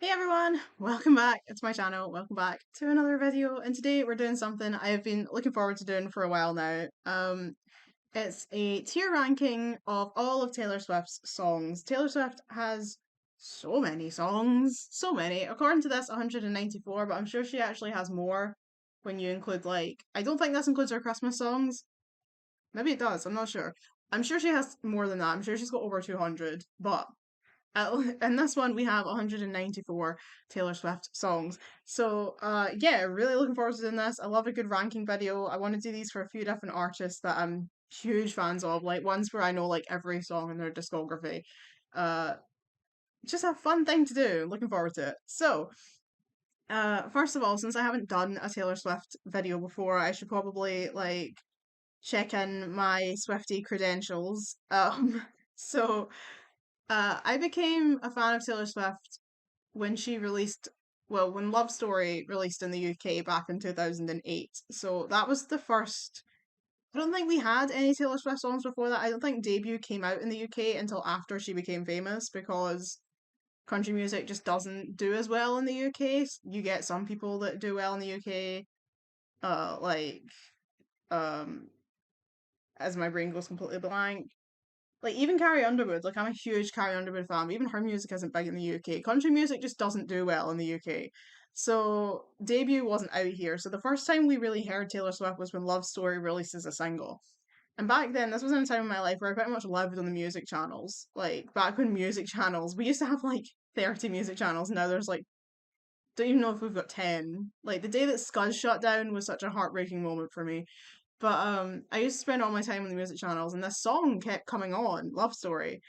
Hey everyone, welcome back to my channel, welcome back to another video, and today we're doing something I have been looking forward to doing for a while now. It's a tier ranking of all of Taylor Swift's songs. Taylor Swift has so many songs, so many. According to this, 194, but I'm sure she actually has more when you include I don't think this includes her Christmas songs. Maybe it does, I'm not sure. I'm sure she has more than that, I'm sure she's got over 200, but in this one, we have 194 Taylor Swift songs. So, yeah, really looking forward to doing this. I love a good ranking video. I want to do these for a few different artists that I'm huge fans of, like ones where I know like every song in their discography. Uh, just a fun thing to do. Looking forward to it. So, first of all, since I haven't done a Taylor Swift video before, I should probably check in my Swiftie credentials. So I became a fan of Taylor Swift when she released, well, when Love Story released in the UK back in 2008. So that was the first. I don't think we had any Taylor Swift songs before that. I don't think Debut came out in the UK until after she became famous because country music just doesn't do as well in the UK. You get some people that do well in the UK, uh, like, um, as my brain goes completely blank. Like even Carrie Underwood, like I'm a huge Carrie Underwood fan, but even her music isn't big in the UK. Country music just doesn't do well in the UK. So debut wasn't out here. So the first time we really heard Taylor Swift was when Love Story released as a single. And back then, this was in a time in my life where I pretty much lived on the music channels. Like back when music channels, we used to have like 30 music channels. Now there's like, don't even know if we've got 10. Like the day that Scud shut down was such a heartbreaking moment for me. But I used to spend all my time on the music channels, and this song kept coming on, Love Story,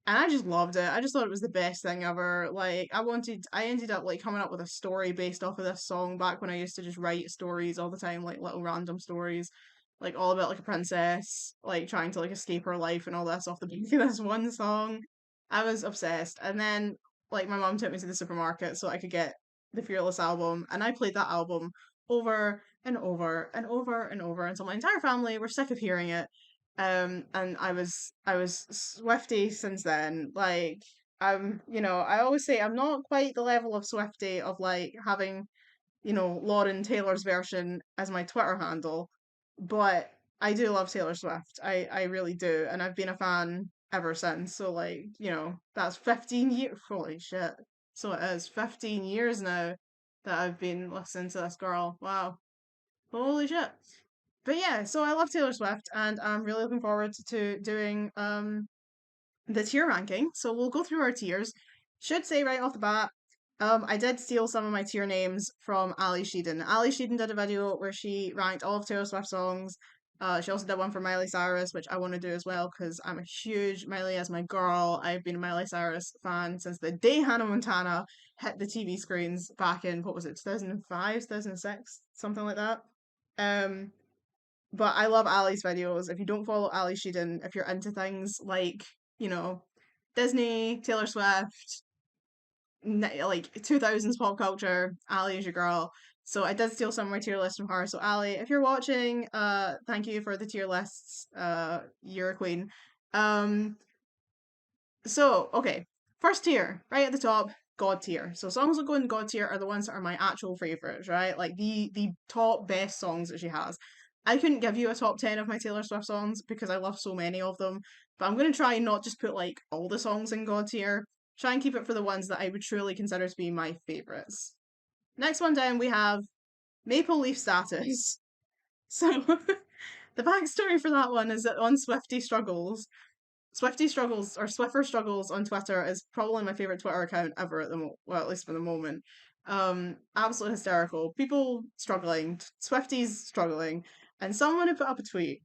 and I just loved it. I just thought it was the best thing ever. I ended up like coming up with a story based off of this song back when I used to just write stories all the time, like little random stories, like all about like a princess, like trying to like escape her life and all this off the back of this one song. I was obsessed. And then like my mom took me to the supermarket so I could get the Fearless album, and I played that album over and over and over and over until my entire family were sick of hearing it. And I was Swiftie since then. I always say I'm not quite the level of Swiftie of like having, Lauren Taylor's version as my Twitter handle, but I do love Taylor Swift. I really do, and I've been a fan ever since. So that's 15 years. Holy shit. So it is 15 years now that I've been listening to this girl. Wow. Holy shit. But yeah, so I love Taylor Swift and I'm really looking forward to doing the tier ranking. So we'll go through our tiers. Should say right off the bat, I did steal some of my tier names from Ali Sheedon. Ali Sheedon did a video where she ranked all of Taylor Swift songs. She also did one for Miley Cyrus, which I want to do as well because I'm a huge Miley as my girl. I've been a Miley Cyrus fan since the day Hannah Montana hit the TV screens back in, what was it, 2005, 2006, something like that. Um, but I love Ali's videos. If you don't follow Ali Sheedon, if you're into things like, you know, Disney, Taylor Swift, like 2000s pop culture, Ali is your girl. So I did steal some of my tier list from her. So Ali, if you're watching, thank you for the tier lists. You're a queen. Um, so okay, first tier, right at the top, God tier. So songs that go in God tier are the ones that are my actual favorites, right? Like the top best songs that she has. I couldn't give you a top 10 of my Taylor Swift songs because I love so many of them, but I'm going to try and not just put like all the songs in God tier. Try and keep it for the ones that I would truly consider to be my favorites. Next one down, we have Maple Leaf Status. So, the backstory for that one is that on Swiftie Struggles, Swiftie Struggles or Swiffer Struggles on Twitter is probably my favorite Twitter account ever at the well, at least for the moment. Absolutely hysterical. People struggling, Swifties struggling, and someone had put up a tweet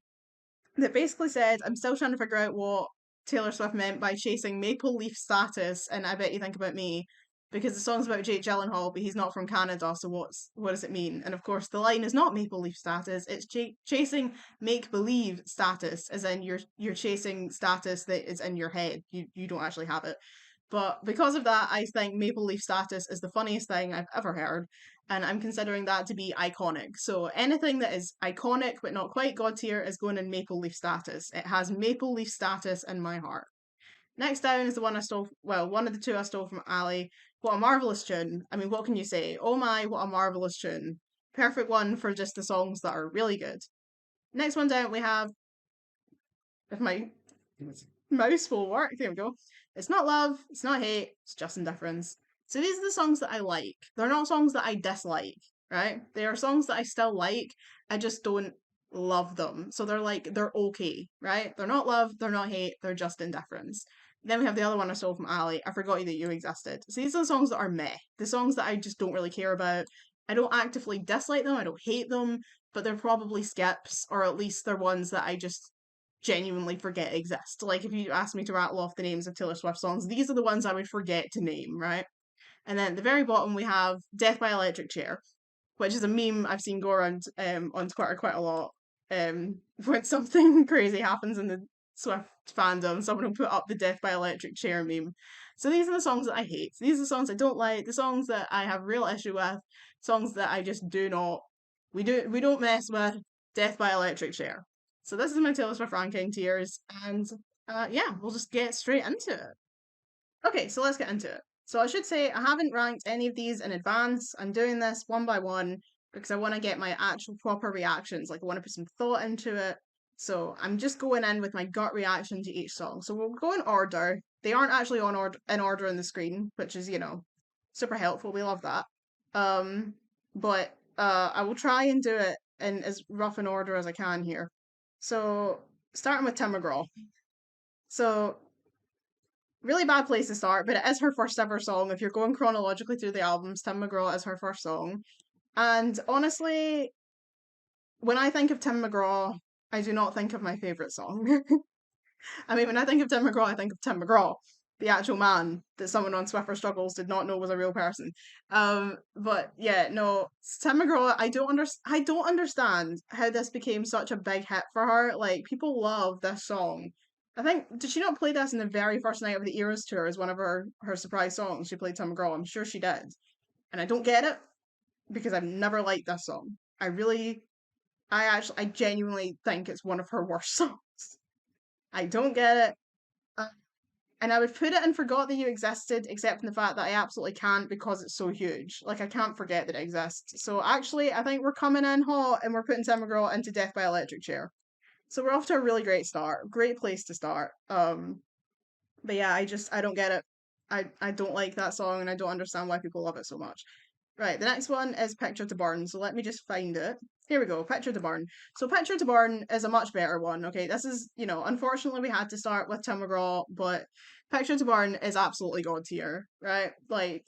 that basically said, "I'm still trying to figure out what Taylor Swift meant by chasing maple leaf status," and I bet you think about me. Because the song's about Jake Gyllenhaal, but he's not from Canada, so what does it mean? And of course, the line is not maple leaf status; it's chasing make believe status, as in you're chasing status that is in your head. You don't actually have it. But because of that, I think Maple Leaf Status is the funniest thing I've ever heard, and I'm considering that to be iconic. So anything that is iconic but not quite God tier is going in Maple Leaf Status. It has Maple Leaf Status in my heart. Next down is the one I stole, well, one of the two I stole from Ali. What a marvelous tune. I mean, what can you say? Oh my, what a marvelous tune. Perfect one for just the songs that are really good. Next one down, we have, if my mouse will work, there we go. It's not love, it's not hate, it's just indifference. So these are the songs that I like. They're not songs that I dislike, right? They are songs that I still like. I just don't love them. So they're like, they're okay, right? They're not love, they're not hate, they're just indifference. Then we have the other one I stole from Ali. I forgot that you existed. So these are the songs that are meh. The songs that I just don't really care about. I don't actively dislike them, I don't hate them, but they're probably skips, or at least they're ones that I just genuinely forget exist. Like, if you ask me to rattle off the names of Taylor Swift songs, these are the ones I would forget to name, right? And then at the very bottom, we have Death by Electric Chair, which is a meme I've seen go around on Twitter quite a lot. When something crazy happens in the Swift fandom, someone will put up the Death by Electric Chair meme. So these are the songs that I hate. These are the songs I don't like, the songs that I have real issue with, songs that I just do not we don't mess with. Death by Electric Chair. So this is my Taylor Swift ranking tiers, and yeah, we'll just get straight into it. Okay, so let's get into it. So I should say I haven't ranked any of these in advance. I'm doing this one by one because I want to get my actual proper reactions. Like, I want to put some thought into it. So I'm just going in with my gut reaction to each song. So we'll go in order. They aren't actually in order on the screen, which is, super helpful. We love that. But I will try and do it in as rough an order as I can here. So starting with Tim McGraw. So really bad place to start, but it is her first ever song. If you're going chronologically through the albums, Tim McGraw is her first song. And honestly, when I think of Tim McGraw, I do not think of my favourite song. I mean, when I think of Tim McGraw, I think of Tim McGraw, the actual man that someone on Swiffer Struggles did not know was a real person. But yeah, no, Tim McGraw, I don't understand how this became such a big hit for her. Like, people love this song. I think, did she not play this in the very first night of the Eras tour as one of her surprise songs? She played Tim McGraw. I'm sure she did. And I don't get it because I've never liked this song. I genuinely think it's one of her worst songs. I don't get it. Uh, and I would put it and forgot that you existed, except for the fact that I absolutely can't because it's so huge. Like, I can't forget that it exists. So actually, I think we're coming in hot and we're putting Tim McGraw into Death by Electric Chair. So we're off to a really great start. Great place to start. But yeah, I don't get it. I don't like that song and I don't understand why people love it so much. Right, the next one is Picture to Burn, so let me just find it. Here we go, Picture to Burn. So Picture to Burn is a much better one, okay? This is, unfortunately we had to start with Tim McGraw, but Picture to Burn is absolutely god tier, right? Like,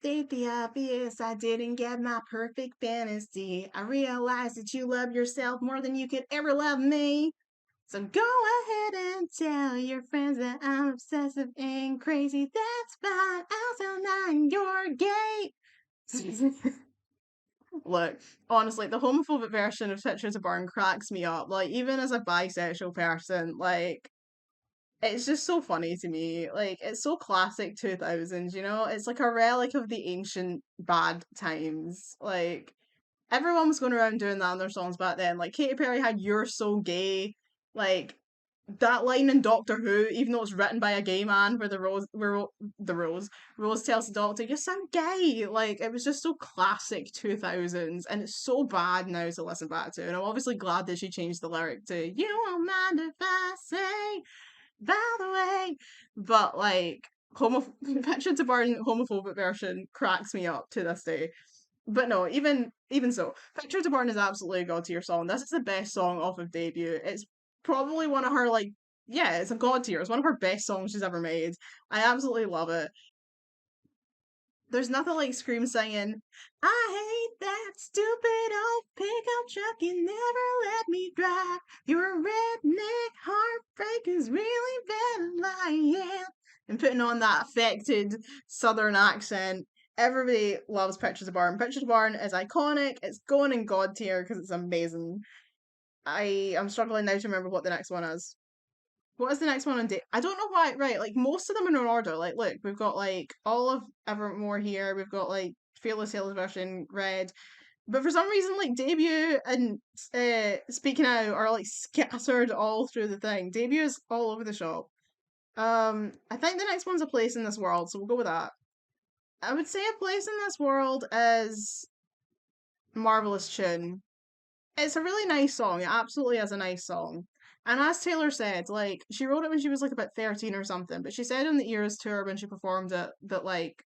state the obvious, I didn't get my perfect fantasy. I realized that you love yourself more than you could ever love me. So go ahead and tell your friends that I'm obsessive and crazy. That's fine. I'll tell nine you're gay. Look, honestly, the homophobic version of Picture to Burn cracks me up. Like, even as a bisexual person, like, it's just so funny to me. Like, it's so classic 2000s, you know? It's like a relic of the ancient bad times. Like, everyone was going around doing that in their songs back then. Like, Katy Perry had You're So Gay. Like, that line in Doctor Who, even though it's written by a gay man, where Rose tells the Doctor, "You sound gay." Like, it was just so classic 2000s, and it's so bad now to listen back to. And I'm obviously glad that she changed the lyric to "You won't mind if I say, by the way," but like, Picture to Burn homophobic version cracks me up to this day. But no, even so, Picture to Burn is absolutely a god tier song. This is the best song off of debut. It's probably one of her like yeah, it's a god tier. It's one of her best songs she's ever made. I absolutely love it. There's nothing like Scream singing, "I hate that stupid old pickup truck, you never let me drive. Your redneck heartbreak is really bad lying." And putting on that affected southern accent. Everybody loves Pictures of Barn. Pictures of Barn is iconic. It's going in god tier because it's amazing. I'm struggling now to remember what the next one is. What is the next one on date? I don't know why. Right, like most of them are in order. Like, look, we've got like all of Evermore here. We've got like Fearless Sales version, Red. But for some reason, like Debut and Speaking Out are like scattered all through the thing. Debut is all over the shop. I think the next one's A Place in This World, so we'll go with that. I would say A Place in This World is Marvelous Tune. It's a really nice song. It absolutely is a nice song. And as Taylor said, like, she wrote it when she was like about 13 or something, but she said in the Eras tour when she performed it that, like,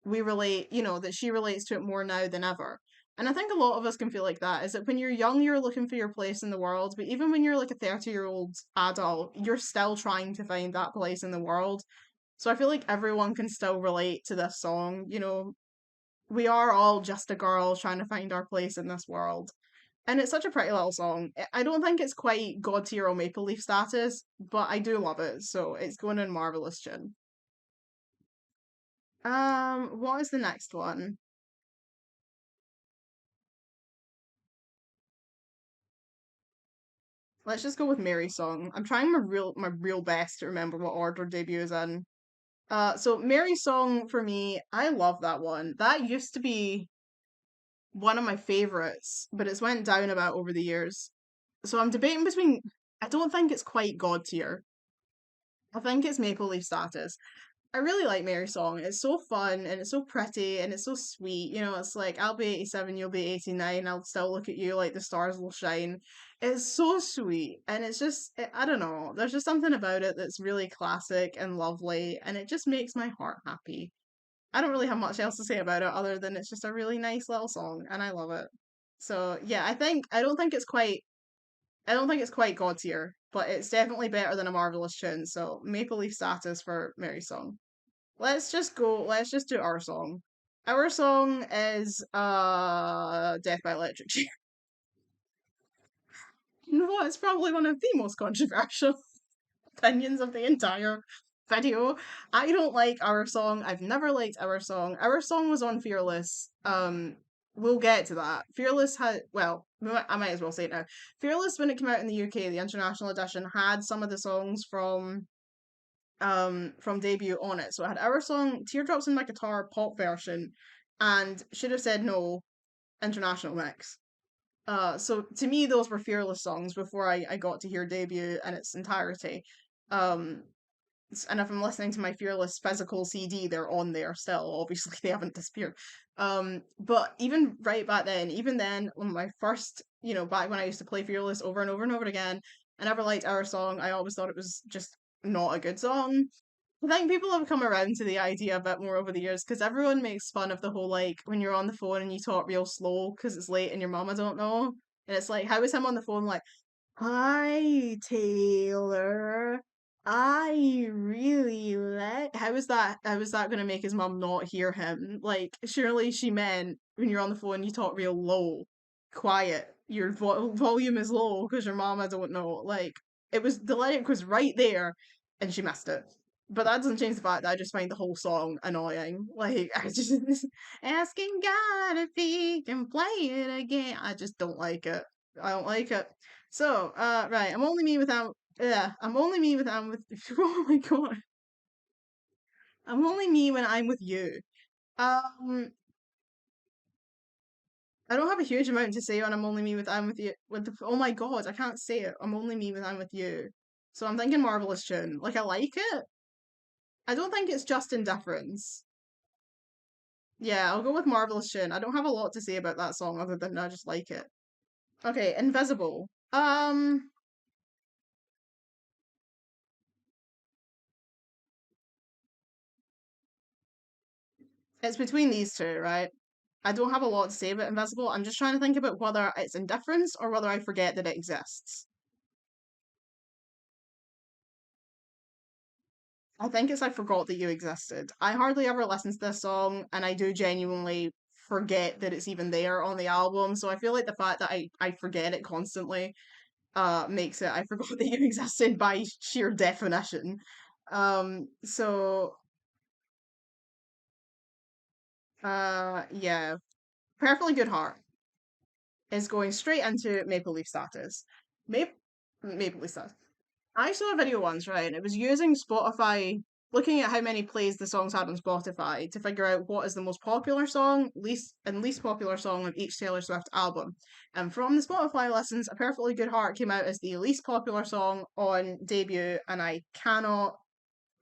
we relate, that she relates to it more now than ever. And I think a lot of us can feel like that, is that when you're young, you're looking for your place in the world, but even when you're like a 30-year-old adult, you're still trying to find that place in the world. So I feel like everyone can still relate to this song. We are all just a girl trying to find our place in this world. And it's such a pretty little song. I don't think it's quite God tier or Maple Leaf status, but I do love it, so it's going in Marvelous Tune. What is the next one? Let's just go with Mary's song. I'm trying my real best to remember what order debut is in. So Mary's song for me, I love that one. That used to be one of my favorites, but it's went down about over the years. So I'm debating between. I don't think it's quite God tier. I think it's Maple Leaf status. I really like Mary's song. It's so fun and it's so pretty and it's so sweet. It's like I'll be 87, you'll be 89, I'll still look at you like the stars will shine. It's so sweet and it's just I don't know. There's just something about it that's really classic and lovely and it just makes my heart happy. I don't really have much else to say about it other than it's just a really nice little song and I love it. So, yeah, I don't think it's quite God tier, but it's definitely better than A Marvelous Tune. So, Maple Leaf status for Mary's song. Let's just do our song. Our song is Death by Electric Chair. You know what? It's probably one of the most controversial opinions of the entire video. I don't like Our Song. I've never liked Our Song. Our Song was on Fearless. We'll get to that. Fearless had, well, I might as well say it now. Fearless, when it came out in the UK, the international edition had some of the songs from debut on it. So I had Our Song, Teardrops in My Guitar pop version, and Should Have Said No international mix. So to me, those were Fearless songs before I got to hear debut in its entirety. Um, and if I'm listening to my Fearless physical CD, they're on there still. Obviously, they haven't disappeared. But even right back then, even then, when my first, back when I used to play Fearless over and over and over again, I never liked Our Song. I always thought it was just not a good song. I think people have come around to the idea a bit more over the years because everyone makes fun of the whole like when you're on the phone and you talk real slow because it's late and your mama don't know. And it's like, how is him on the phone like, hi, Taylor. I really like. How is that gonna make his mum not hear him? Like, surely she meant when you're on the phone, you talk real low, quiet. Your volume is low because your mama don't know. Like, the lyric was right there, and she missed it. But that doesn't change the fact that I just find the whole song annoying. Like, I just asking God if he can play it again. I just don't like it. I don't like it. So, right, I'm only me without. Yeah, I'm only me when I'm with. Oh my god, I'm only me when I'm with you. Um, I don't have a huge amount to say on I'm only me with I'm with you. Oh my god, I can't say it. I'm only me when I'm with you. So I'm thinking Marvelous Tune. Like I like it. I don't think it's just indifference. Yeah, I'll go with Marvelous Tune. I don't have a lot to say about that song other than I just like it. Okay, Invisible. It's between these two, right? I don't have a lot to say about Invisible. I'm just trying to think about whether it's indifference or whether I forget that it exists. I think it's I forgot that you existed. I hardly ever listen to this song, and I do genuinely forget that it's even there on the album. So I feel like the fact that I forget it constantly makes it I forgot that you existed by sheer definition. So yeah, Perfectly Good Heart is going straight into Maple Leaf status. Maple Maple Leaf status. I saw a video once, right, and it was using Spotify, looking at how many plays the songs had on Spotify to figure out what is the most popular song, least popular song of each Taylor Swift album. And from the Spotify listens, A Perfectly Good Heart came out as the least popular song on debut, and I cannot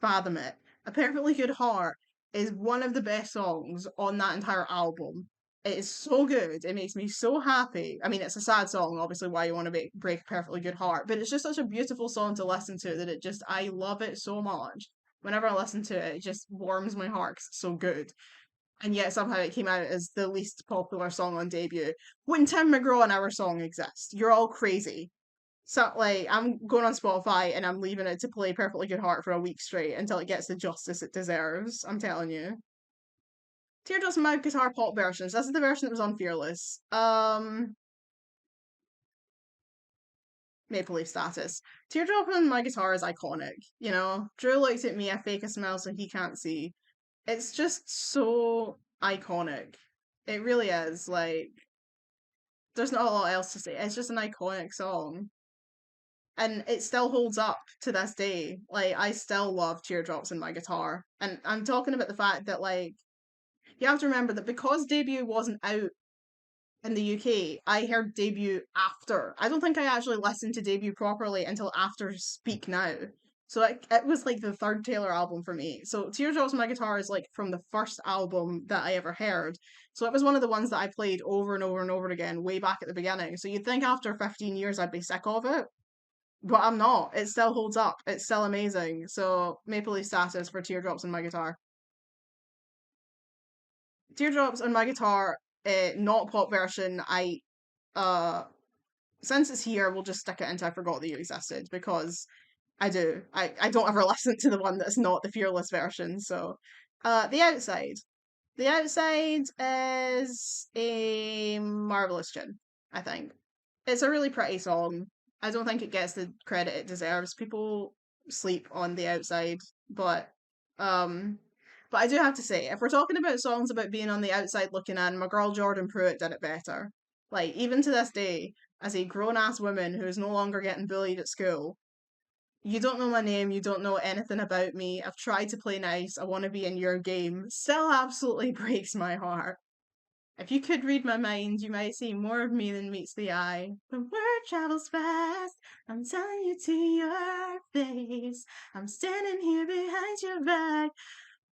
fathom it. A Perfectly Good Heart is one of the best songs on that entire album. It is so good. It makes me so happy. I mean, it's a sad song, obviously, why you want to break a perfectly good heart, but it's just such a beautiful song to listen to that I love it so much. Whenever I listen to it, it just warms my heart 'cause it's so good. And yet somehow it came out as the least popular song on debut. When Tim McGraw and Our Song exists, you're all crazy. So like I'm going on Spotify and I'm leaving it to play Perfectly Good Heart for a week straight until it gets the justice it deserves. I'm telling you. Teardrops and My Guitar pop versions. This is the version that was on Fearless. Maple Leaf Status. Teardrop on My Guitar is iconic. You know, Drew looks at me, I fake a smile so he can't see. It's just so iconic. It really is. Like, there's not a lot else to say. It's just an iconic song. And it still holds up to this day. Like, I still love Teardrops in My Guitar. And I'm talking about the fact that, like, you have to remember that because debut wasn't out in the UK, I heard debut after. I don't think I actually listened to debut properly until after Speak Now. So it was like the third Taylor album for me. So Teardrops on My Guitar is like from the first album that I ever heard. So it was one of the ones that I played over and over and over again way back at the beginning. So you'd think after 15 years I'd be sick of it. But I'm not. It still holds up. It's still amazing. So Maple Leaf Status for Teardrops on My Guitar. Teardrops on My Guitar, not pop version. Uh since it's here, we'll just stick it into I Forgot That You Existed because I do. I don't ever listen to the one that's not the Fearless version. So The Outside. The Outside is a marvelous tune, I think. It's a really pretty song. I don't think it gets the credit it deserves. People sleep on The Outside, um but I do have to say, if we're talking about songs about being on the outside looking in, my girl Jordan Pruitt did it better. Like, even to this day, as a grown ass woman who is no longer getting bullied at school, you don't know my name, you don't know anything about me. I've tried to play nice, I want to be in your game. Still absolutely breaks my heart. If you could read my mind, you might see more of me than meets the eye. The word travels fast, I'm telling you to your face. I'm standing here behind your back.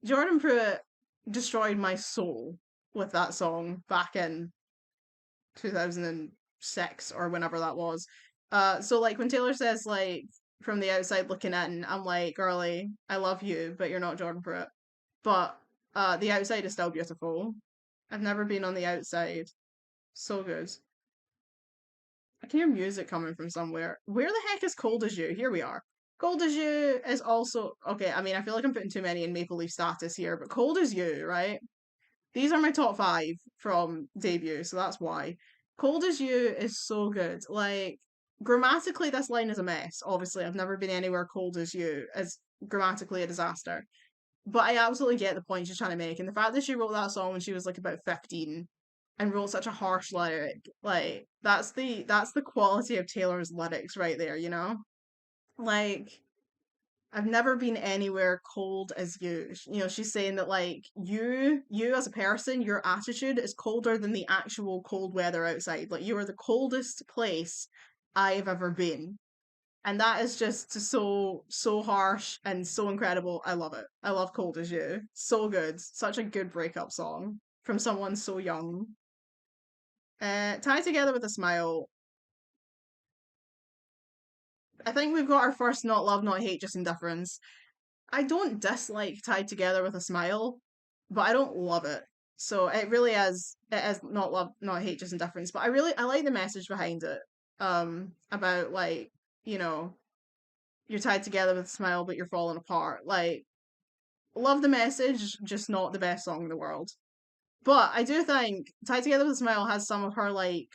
Jordan Pruitt destroyed my soul with that song back in 2006 or whenever that was. So like when Taylor says like from the outside looking in, I'm like, girly, I love you, but you're not Jordan Pruitt. But the outside is still beautiful. I've never been on the outside. So good. I can hear music coming from somewhere. Where the heck is Cold as You? Here we are. Cold as You is also okay. I mean, I feel like I'm putting too many in Maple Leaf Status here, but Cold as You, right? These are my top five from debut, so that's why. Cold as You is so good. Like, grammatically, this line is a mess. Obviously, I've never been anywhere cold as you is grammatically a disaster. But I absolutely get the point she's trying to make. And the fact that she wrote that song when she was like about 15 and wrote such a harsh lyric, like, that's the quality of Taylor's lyrics right there, you know? Like, I've never been anywhere cold as you. You know, she's saying that like you as a person, your attitude is colder than the actual cold weather outside. Like you are the coldest place I've ever been. And that is just so harsh and so incredible. I love it. I love Cold as You. So good. Such a good breakup song from someone so young. Tied Together with a Smile. I think we've got our first not love, not hate, just indifference. I don't dislike Tied Together with a Smile, but I don't love it. So it is not love, not hate, just indifference. But I like the message behind it. About like, you know, you're tied together with a smile, but you're falling apart. Like, love the message, just not the best song in the world. But I do think Tied Together with a Smile has some of her like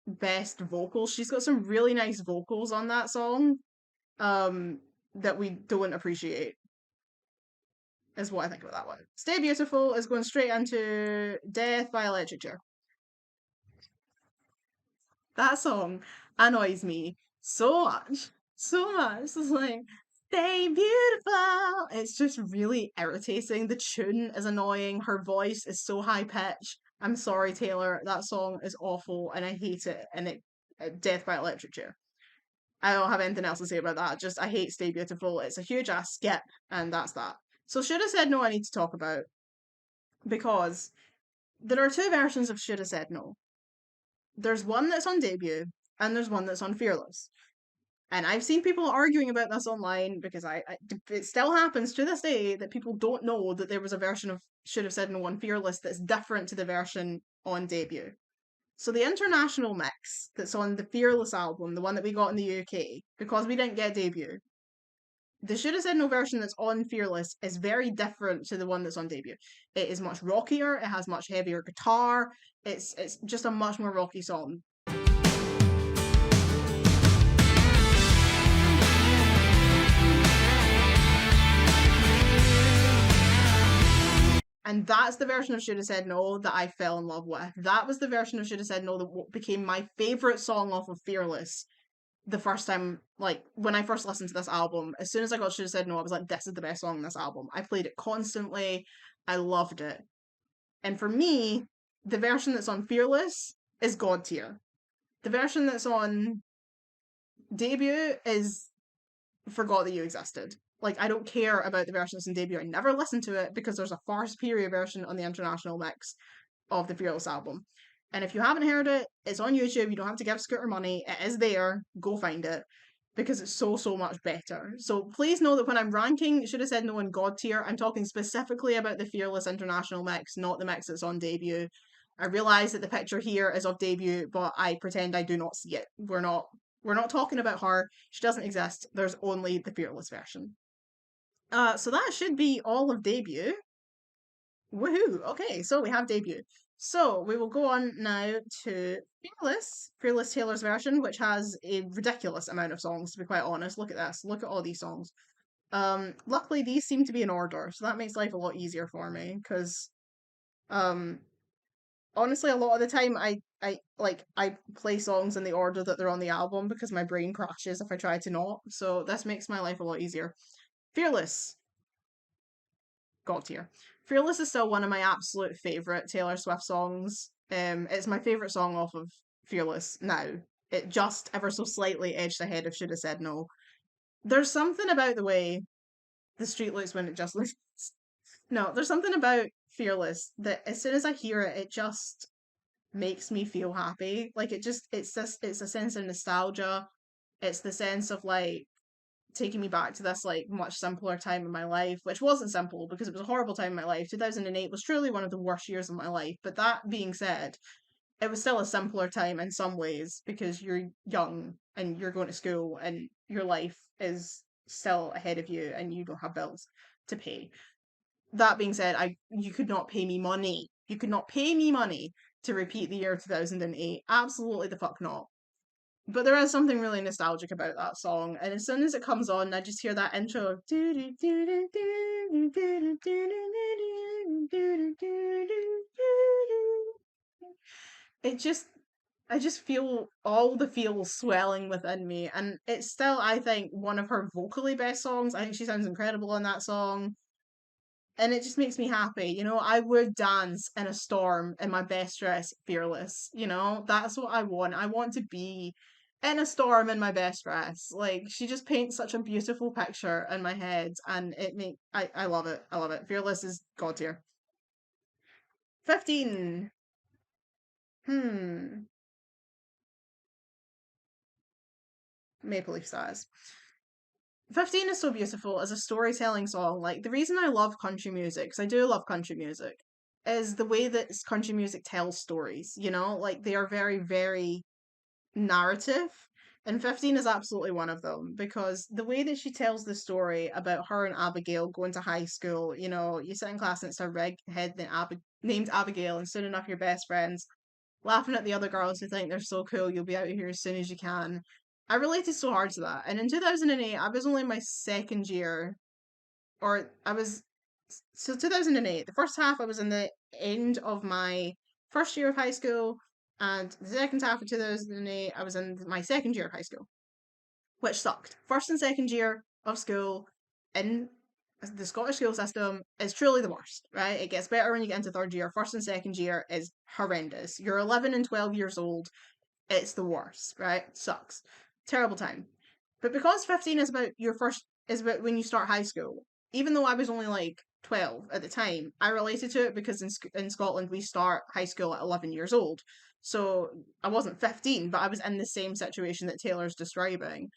best vocals. She's got some really nice vocals on that song. Um, that we don't appreciate. Is what I think about that one. Stay Beautiful is going straight into Death by Electric Chair. That song annoys me so much. So much. It's like, Stay Beautiful. It's just really irritating. The tune is annoying. Her voice is so high pitched. I'm sorry, Taylor. That song is awful and I hate it. And Death by Electric Chair. I don't have anything else to say about that. Just I hate Stay Beautiful. It's a huge ass skip, and that's that. So Should Have Said No I need to talk about because there are two versions of Should Have Said No. There's one that's on debut, and there's one that's on Fearless. And I've seen people arguing about this online because it still happens to this day that people don't know that there was a version of Should Have Said No on Fearless that's different to the version on debut. So the international mix that's on the Fearless album, the one that we got in the UK, because we didn't get debut, the Should Have Said No version that's on Fearless is very different to the one that's on debut. It is much rockier, it has much heavier guitar, it's just a much more rocky song. And that's the version of Should Have Said No that I fell in love with. That was the version of Should Have Said No that became my favourite song off of Fearless the first time, like, when I first listened to this album. As soon as I got Should Have Said No, I was like, this is the best song in this album. I played it constantly. I loved it. And for me, the version that's on Fearless is God tier. The version that's on debut is Forgot That You Existed. Like, I don't care about the version that's on debut. I never listened to it because there's a far superior version on the international mix of the Fearless album. And if you haven't heard it, it's on YouTube. You don't have to give Scooter money. It is there. Go find it because it's so, so much better. So please know that when I'm ranking Should Have Said No in God tier, I'm talking specifically about the Fearless international mix, not the mix that's on debut. I realise that the picture here is of debut, but I pretend I do not see it. We're not talking about her. She doesn't exist. There's only the Fearless version. So that should be all of debut. Woohoo! Okay, so we have debut. So we will go on now to Fearless Taylor's version, which has a ridiculous amount of songs, to be quite honest. Look at this. Look at all these songs. Luckily these seem to be in order, so that makes life a lot easier for me, because um honestly a lot of the time I play songs in the order that they're on the album because my brain crashes if I try to not. So this makes my life a lot easier. Fearless. God tier. Fearless is still one of my absolute favourite Taylor Swift songs. It's my favourite song off of Fearless now. It just ever so slightly edged ahead of Should Have Said No. There's something about the way the street looks when it just looks. No, there's something about Fearless that as soon as I hear it, it just makes me feel happy. Like it's a sense of nostalgia. It's the sense of like taking me back to this like much simpler time in my life, which wasn't simple because it was a horrible time in my life. 2008 was truly one of the worst years of my life. But that being said, it was still a simpler time in some ways because you're young and you're going to school and your life is still ahead of you and you don't have bills to pay. That being said, you could not pay me money. You could not pay me money to repeat the year 2008. Absolutely the fuck not. But there is something really nostalgic about that song, and as soon as it comes on, I just hear that intro of it just I just feel all the feels swelling within me, and it's still, I think, one of her vocally best songs. I think she sounds incredible in that song, and it just makes me happy. I would dance in a storm in my best dress, fearless. That's what I want. I want to be in a storm in my best dress. Like, she just paints such a beautiful picture in my head, and I love it. I love it. Fearless is god tier. 15. Hmm. Maple Leaf Size. 15 is so beautiful as a storytelling song. Like, the reason I love country music, because I do love country music, is the way that country music tells stories, Like, they are very, very narrative. And 15 is absolutely one of them because the way that she tells the story about her and Abigail going to high school, you sit in class and it's a redhead named Abigail, and soon enough you're best friends, laughing at the other girls who think they're so cool, you'll be out of here as soon as you can. I related so hard to that. And in 2008, I was only in my second year, or I was, so 2008, the first half I was in the end of my first year of high school, and the second half of 2008, I was in my second year of high school, which sucked. First and second year of school in the Scottish school system is truly the worst, right? It gets better when you get into third year. First and second year is horrendous. You're 11 and 12 years old. It's the worst, right? Sucks. Terrible time. But because 15 is about is about when you start high school, even though I was only like 12 at the time, I related to it because in Scotland we start high school at 11 years old. So I wasn't 15, but I was in the same situation that Taylor's describing.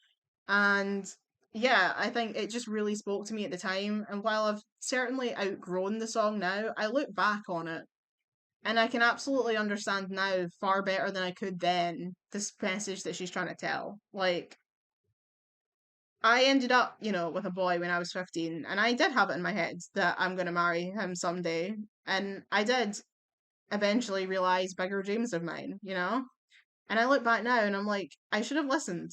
And yeah, I think it just really spoke to me at the time. And while I've certainly outgrown the song now, I look back on it and I can absolutely understand now far better than I could then this message that she's trying to tell. Like, I ended up, with a boy when I was 15, and I did have it in my head that I'm going to marry him someday. And I did eventually realize bigger dreams of mine. And I look back now and I'm like, I should have listened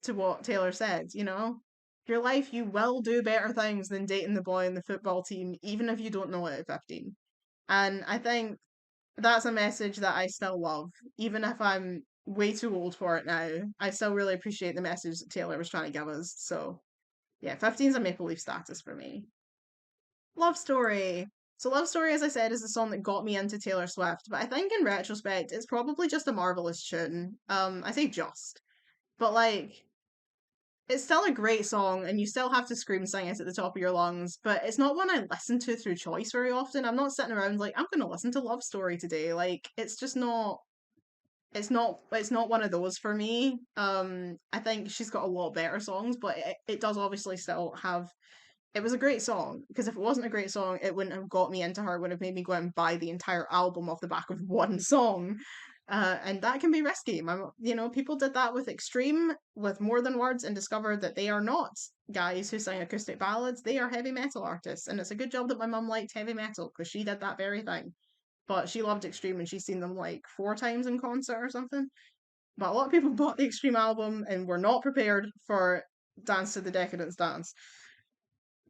to what Taylor said, Your life, you will do better things than dating the boy in the football team, even if you don't know it at 15. And I think that's a message that I still love, even if I'm way too old for it now. I still really appreciate the message that Taylor was trying to give us. So yeah, 15's a Maple Leaf status for me. Love Story. So Love Story, as I said, is the song that got me into Taylor Swift, but I think in retrospect, it's probably just a marvelous tune. I say just, but like, it's still a great song, and you still have to scream sing it at the top of your lungs, but it's not one I listen to through choice very often. I'm not sitting around like, I'm gonna listen to Love Story today. Like, it's just not it's not one of those for me. I think she's got a lot better songs, but it does obviously still have it was a great song because if it wasn't a great song, it wouldn't have got me into her. It would have made me go out and buy the entire album off the back of one song, and that can be risky. People did that with Extreme, with More Than Words, and discovered that they are not guys who sing acoustic ballads. They are heavy metal artists, and it's a good job that my mum liked heavy metal because she did that very thing. But she loved Extreme, and she's seen them like 4 times in concert or something. But a lot of people bought the Extreme album and were not prepared for Dance to the Decadence Dance.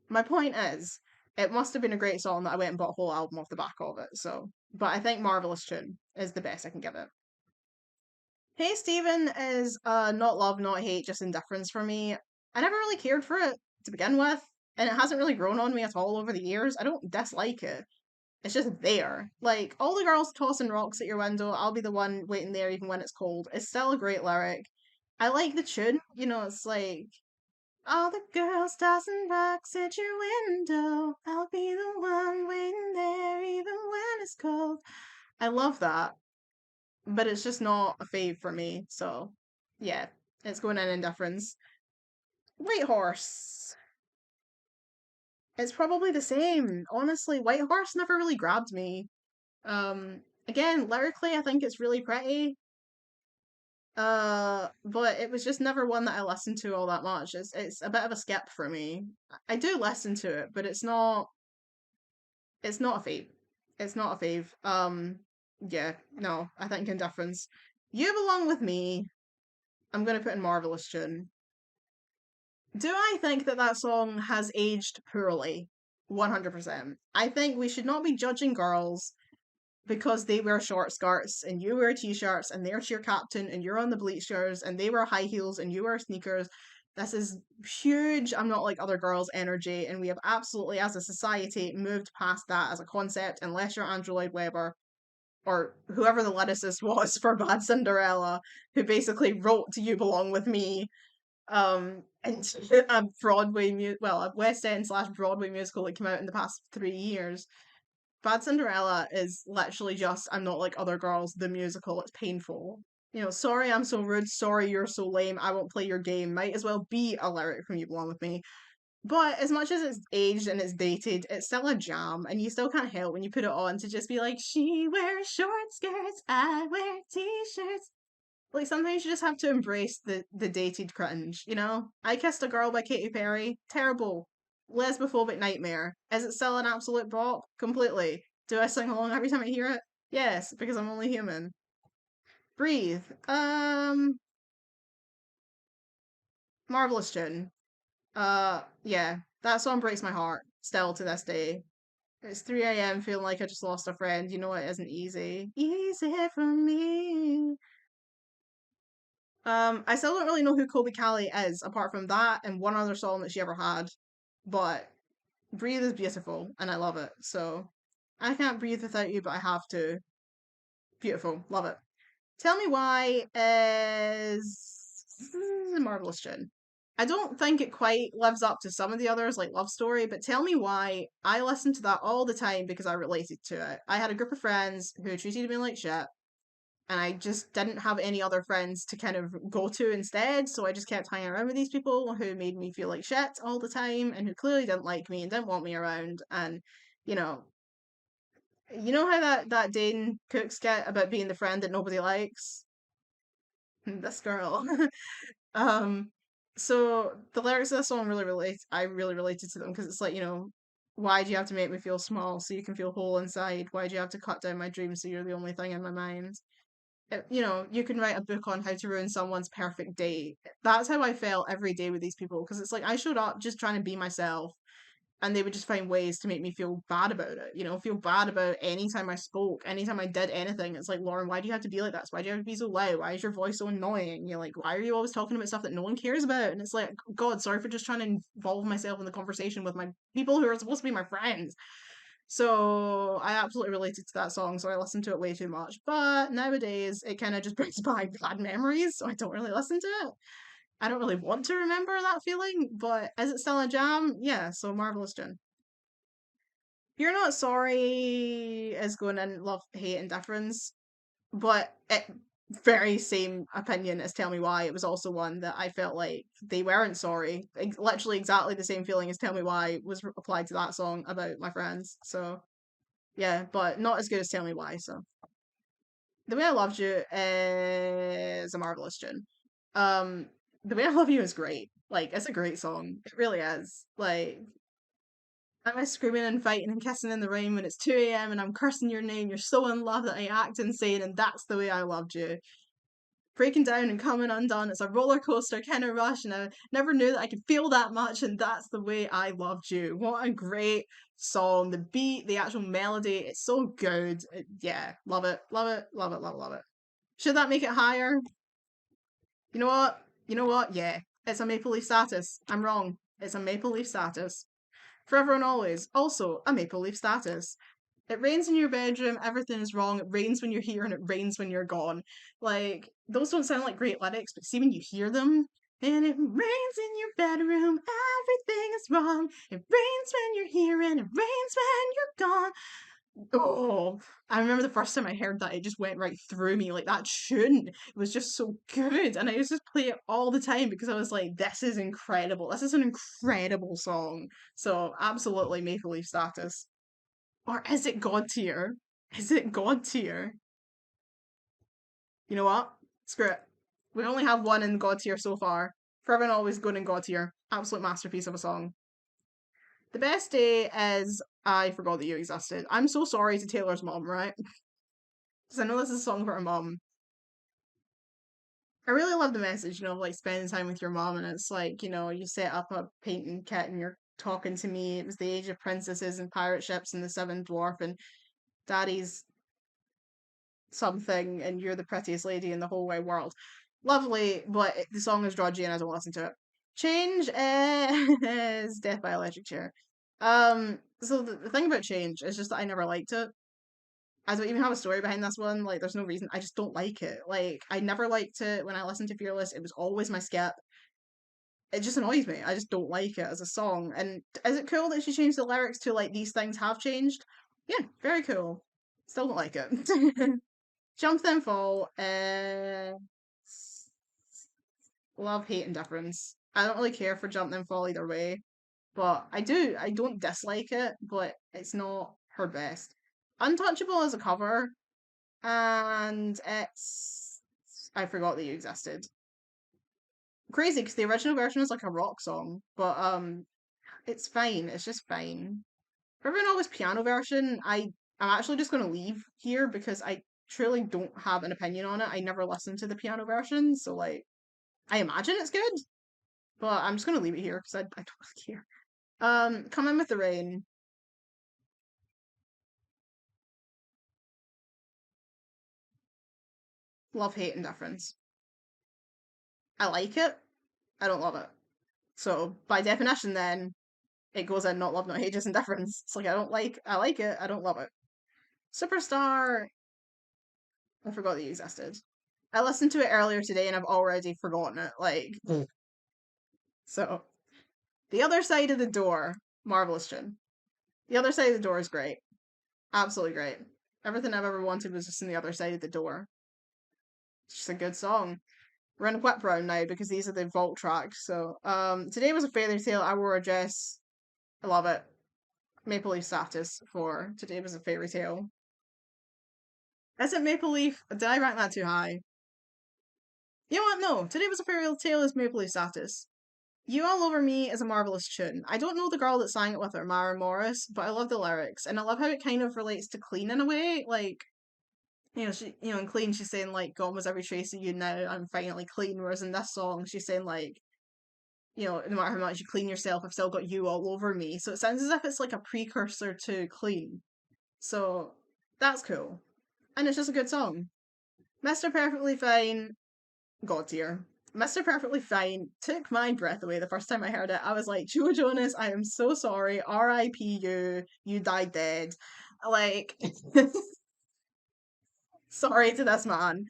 My point is, it must have been a great song that I went and bought a whole album off the back of it. So, but I think Marvelous Tune is the best I can give it. Hey Stephen is not love, not hate, just indifference for me. I never really cared for it to begin with, and it hasn't really grown on me at all over the years. I don't dislike it. It's just there. Like, all the girls tossing rocks at your window, I'll be the one waiting there even when it's cold. It's still a great lyric. I like the tune. It's like, all the girls tossing rocks at your window. I'll be the one waiting there even when it's cold. I love that, but it's just not a fave for me. So, yeah, it's going in indifference. White Horse. It's probably the same. Honestly, White Horse never really grabbed me. Again, lyrically, I think it's really pretty. But it was just never one that I listened to all that much. It's a bit of a skip for me. I do listen to it, but it's not a fave. It's not a fave. Yeah, no, I think indifference. You Belong With Me, I'm gonna put in Marvelous Tune. Do I think that that song has aged poorly? 100%. I think we should not be judging girls because they wear short skirts and you wear t-shirts and they're cheer captain and you're on the bleachers and they wear high heels and you wear sneakers. This is huge I'm not like other girls energy, and we have absolutely as a society moved past that as a concept, unless you're Andrew Lloyd Webber or whoever the lyricist was for Bad Cinderella, who basically wrote to You Belong With Me, and a a West End slash Broadway musical that came out in the past 3 years. Bad Cinderella is literally just I'm not like other girls, the musical. It's painful. Sorry I'm so rude, sorry you're so lame, I won't play your game, might as well be a lyric from You Belong With Me. But as much as it's aged and it's dated, it's still a jam, and you still can't help when you put it on to just be like, she wears short skirts, I wear t-shirts. Like, sometimes you just have to embrace the dated cringe. I Kissed a Girl by Katy Perry. Terrible. Lesbophobic nightmare. Is it still an absolute bop? Completely. Do I sing along every time I hear it? Yes, because I'm only human. Breathe. Marvelous tune. Yeah. That song breaks my heart. Still to this day. It's 3 a.m. feeling like I just lost a friend. You know it isn't easy. Easy for me. I still don't really know who Kobe Callie is, apart from that and one other song that she ever had. But Breathe is beautiful, and I love it. So I can't breathe without you, but I have to. Beautiful, love it. Tell Me Why is a marvelous tune. I don't think it quite lives up to some of the others, like Love Story, but Tell Me Why, I listened to that all the time because I related to it. I had a group of friends who treated me like shit, and I just didn't have any other friends to kind of go to instead, so I just kept hanging around with these people who made me feel like shit all the time and who clearly didn't like me and didn't want me around. And, you know, you know how that Dane Cook skit about being the friend that nobody likes? This girl. Um, so the lyrics of this song I really related to them because it's like, why do you have to make me feel small so you can feel whole inside? Why do you have to cut down my dreams so you're the only thing in my mind? You can write a book on how to ruin someone's perfect day. That's how I felt every day with these people because it's like I showed up just trying to be myself and they would just find ways to make me feel bad about it. Feel bad about any time I spoke, anytime I did anything. It's like, Lauren, why do you have to be like this? Why do you have to be so loud? Why is your voice so annoying? You're like, why are you always talking about stuff that no one cares about? And it's like, God, sorry for just trying to involve myself in the conversation with my people who are supposed to be my friends. So I absolutely related to that song, so I listened to it way too much. But nowadays, it kind of just brings back bad memories, so I don't really listen to it. I don't really want to remember that feeling, but is it still a jam? Yeah, so Marvelous June. You're Not Sorry is going in Love, Hate, and Difference, but very same opinion as Tell Me Why. It was also one that I felt like they weren't sorry. Literally exactly the same feeling as Tell Me Why was applied to that song about my friends. So yeah, but not as good as Tell Me Why. So The Way I Loved You is a marvelous tune. Um, The Way I Love You is great. Like it's a great song. It really is. Like am I screaming and fighting and kissing in the rain when it's 2 a.m. and I'm cursing your name? You're so in love that I act insane, and that's the way I loved you. Breaking down and coming undone. It's a roller coaster kind of rush, and I never knew that I could feel that much, and that's the way I loved you. What a great song. The beat, the actual melody, it's so good. Yeah, love it, love it, love it, love it, love it. Should that make it higher? You know what? You know what? Yeah, it's a Maple Leaf status. I'm wrong. It's a Maple Leaf status. Forever and always. Also, a Maple Leaf status. It rains in your bedroom, everything is wrong, it rains when you're here, and it rains when you're gone. Like, those don't sound like great lyrics, but see when you hear them, and it rains in your bedroom, everything is wrong. It rains when you're here, and it rains when you're gone. Oh, I remember the first time I heard that, it just went right through me. Like, that tune, it was just so good. And I used to play it all the time because I was like, this is incredible. This is an incredible song. So, absolutely Maple Leaf status. Or is it God tier? Is it God tier? You know what? Screw it. We only have one in God tier so far. Forever and Always going in God tier. Absolute masterpiece of a song. The best day is I Forgot That You Existed. I'm so sorry to Taylor's mom, right? Because I know this is a song for her mom. I really love the message, like spending time with your mom, and it's like, you set up a painting kit and you're talking to me. It was the age of princesses and pirate ships and the seventh dwarf, and daddy's something and you're the prettiest lady in the whole wide world. Lovely, but the song is drudgy and I don't listen to it. Change is Death by Electric Chair. So the thing about Change is just that I never liked it. I don't even have a story behind this one. Like, there's no reason. I just don't like it. Like, I never liked it when I listened to Fearless. It was always my skip. It just annoys me. I just don't like it as a song. And is it cool that she changed the lyrics to, like, these things have changed? Yeah, very cool. Still don't like it. Jump Then Fall, love, hate, and difference. I don't really care for Jump Then Fall either way, but I don't dislike it, but it's not her best. Untouchable is a cover, and it's I Forgot That You Existed. Crazy, because the original version is like a rock song, but it's fine. It's just fine. Forever and Always piano version, I'm actually just gonna leave here because I truly don't have an opinion on it. I never listened to the piano version, so like I imagine it's good, but I'm just gonna leave it here because I don't really care. Come In With the Rain, love, hate, and difference. I like it. I don't love it. So by definition, then it goes in not love, not hate, just indifference. It's like I like it. I don't love it. Superstar. I forgot that you existed. I listened to it earlier today and I've already forgotten it. Like So, The Other Side of the Door, marvelous tune. The Other Side of the Door is great. Absolutely great. Everything I've ever wanted was just in the other side of the door. It's just a good song. We're in Whip Round now because these are the vault tracks. So, today was a fairy tale. I wore a dress. I love it. Maple Leaf status for today was a fairy tale. Is it Maple Leaf? Did I rank that too high? You know what? No. Today was a fairy tale is Maple Leaf status. You All Over Me is a marvelous tune. I don't know the girl that sang it with her, Mara Morris, but I love the lyrics and I love how it kind of relates to Clean in a way. Like, in Clean, she's saying like, "Gone was every trace of you. Now I'm finally clean." Whereas in this song, she's saying like, no matter how much you clean yourself, I've still got you all over me. So it sounds as if it's like a precursor to Clean. So that's cool, and it's just a good song. Mr. Perfectly Fine, God tier. Mr. Perfectly Fine took my breath away the first time I heard it. I was like, Joe Jonas, I am so sorry. R.I.P. you. You died dead. Like, sorry to this man.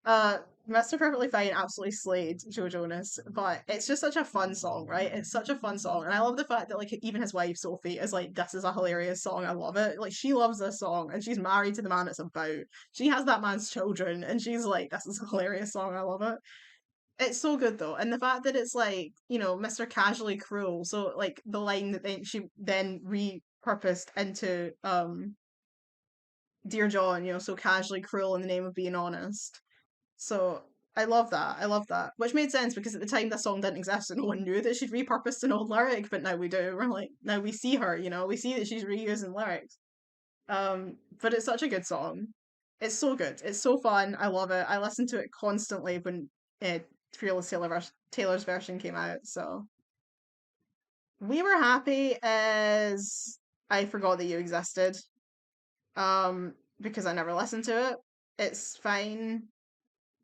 Uh, Mr. Perfectly Fine absolutely slayed Joe Jonas, but it's just such a fun song, right? It's such a fun song, and I love the fact that like even his wife Sophie is like, "This is a hilarious song. I love it." Like she loves this song, and she's married to the man it's about. She has that man's children, and she's like, "This is a hilarious song. I love it." It's so good though, and the fact that it's like Mr. Casually Cruel. So like the line that then she then repurposed into Dear John, so casually cruel in the name of being honest. So I love that. I love that. Which made sense because at the time this song didn't exist and no one knew that she'd repurposed an old lyric, but now we do. We're like, now we see her, we see that she's reusing lyrics. But it's such a good song. It's so good. It's so fun. I love it. I listen to it constantly when Fearless Taylor's version came out. So We Were Happy as I forgot that you existed. Because I never listened to it. It's fine.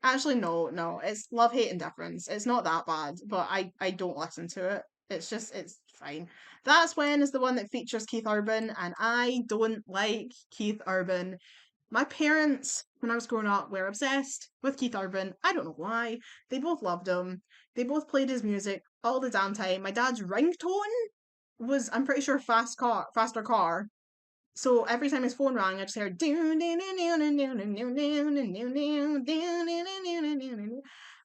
Actually, no, no. It's Love, Hate, and Difference. It's not that bad, but I don't listen to it. It's fine. That's When is the one that features Keith Urban, and I don't like Keith Urban. My parents, when I was growing up, were obsessed with Keith Urban. I don't know why. They both loved him. They both played his music all the damn time. My dad's ringtone was, I'm pretty sure, Faster Car. So every time his phone rang, I just heard.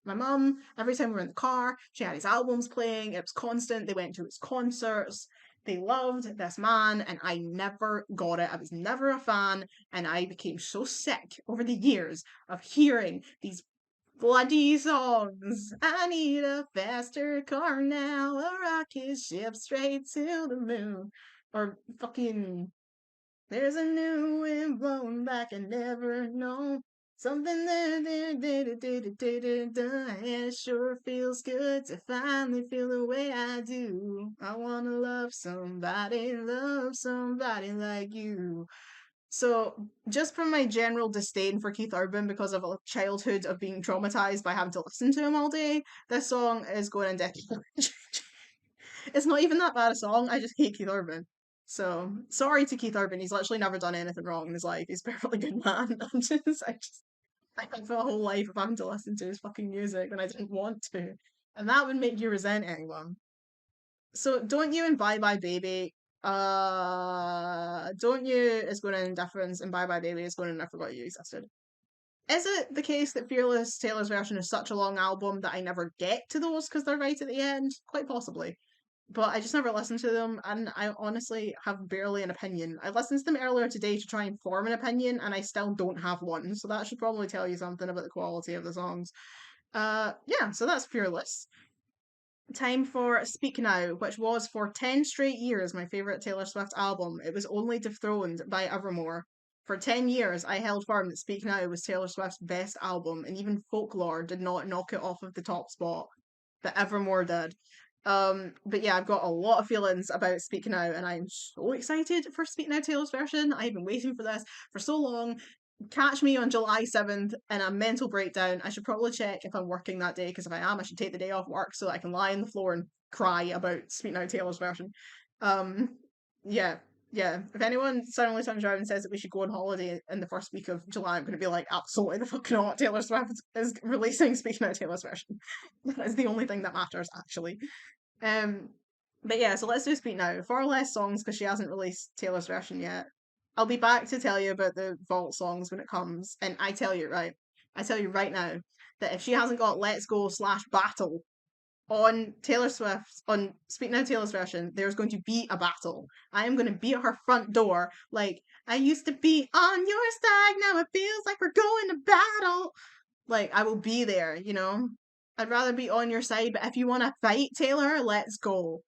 My mum, every time we were in the car, she had his albums playing. It was constant. They went to his concerts. They loved this man, and I never got it. I was never a fan, and I became so sick over the years of hearing these bloody songs. I need a faster car now, a rocket ship straight to the moon. Or fucking there's a new wind blowing back I never know. Something that it sure feels good to finally feel the way I do. I wanna love somebody like you. So, just from my general disdain for Keith Urban because of a childhood of being traumatized by having to listen to him all day, this song is going in death. It's not even that bad a song. I just hate Keith Urban. So sorry to Keith Urban. He's literally never done anything wrong in his life. He's a perfectly good man. I went for a whole life of having to listen to his fucking music when I didn't want to, and that would make you resent anyone. So Don't You and Bye Bye Baby. Don't You is going in Indifference, and Bye Bye Baby is going in I Forgot You Existed. Is it the case that Fearless Taylor's version is such a long album that I never get to those because they're right at the end? Quite possibly. But I just never listened to them, and I honestly have barely an opinion. I listened to them earlier today to try and form an opinion, and I still don't have one, so that should probably tell you something about the quality of the songs. Yeah, so that's Fearless. Time for Speak Now, which was for 10 straight years my favourite Taylor Swift album. It was only dethroned by Evermore. For 10 years, I held firm that Speak Now was Taylor Swift's best album, and even Folklore did not knock it off of the top spot, but Evermore did. But yeah, I've got a lot of feelings about Speak Now, and I'm so excited for Speak Now Taylor's version. I've been waiting for this for so long. Catch me on July 7th in a mental breakdown. I should probably check if I'm working that day, because if I am, I should take the day off work so that I can lie on the floor and cry about Speak Now Taylor's version. Um, yeah, yeah. If anyone suddenly turns around and says that we should go on holiday in the first week of July, I'm going to be like, absolutely the fuck not. Taylor Swift is releasing Speak Now Taylor's version. That is the only thing that matters, actually. Um, but yeah, so let's do Speak Now. Far less songs because she hasn't released Taylor's version yet. I'll be back to tell you about the vault songs when it comes, and I tell you right now that if she hasn't got Let's Go slash Battle on Taylor Swift on Speak Now Taylor's version, there's going to be a battle. I am going to be at her front door like I used to be on your side. Now it feels like we're going to battle. Like I will be there, you know. I'd rather be on your side, but if you want to fight Taylor, let's go.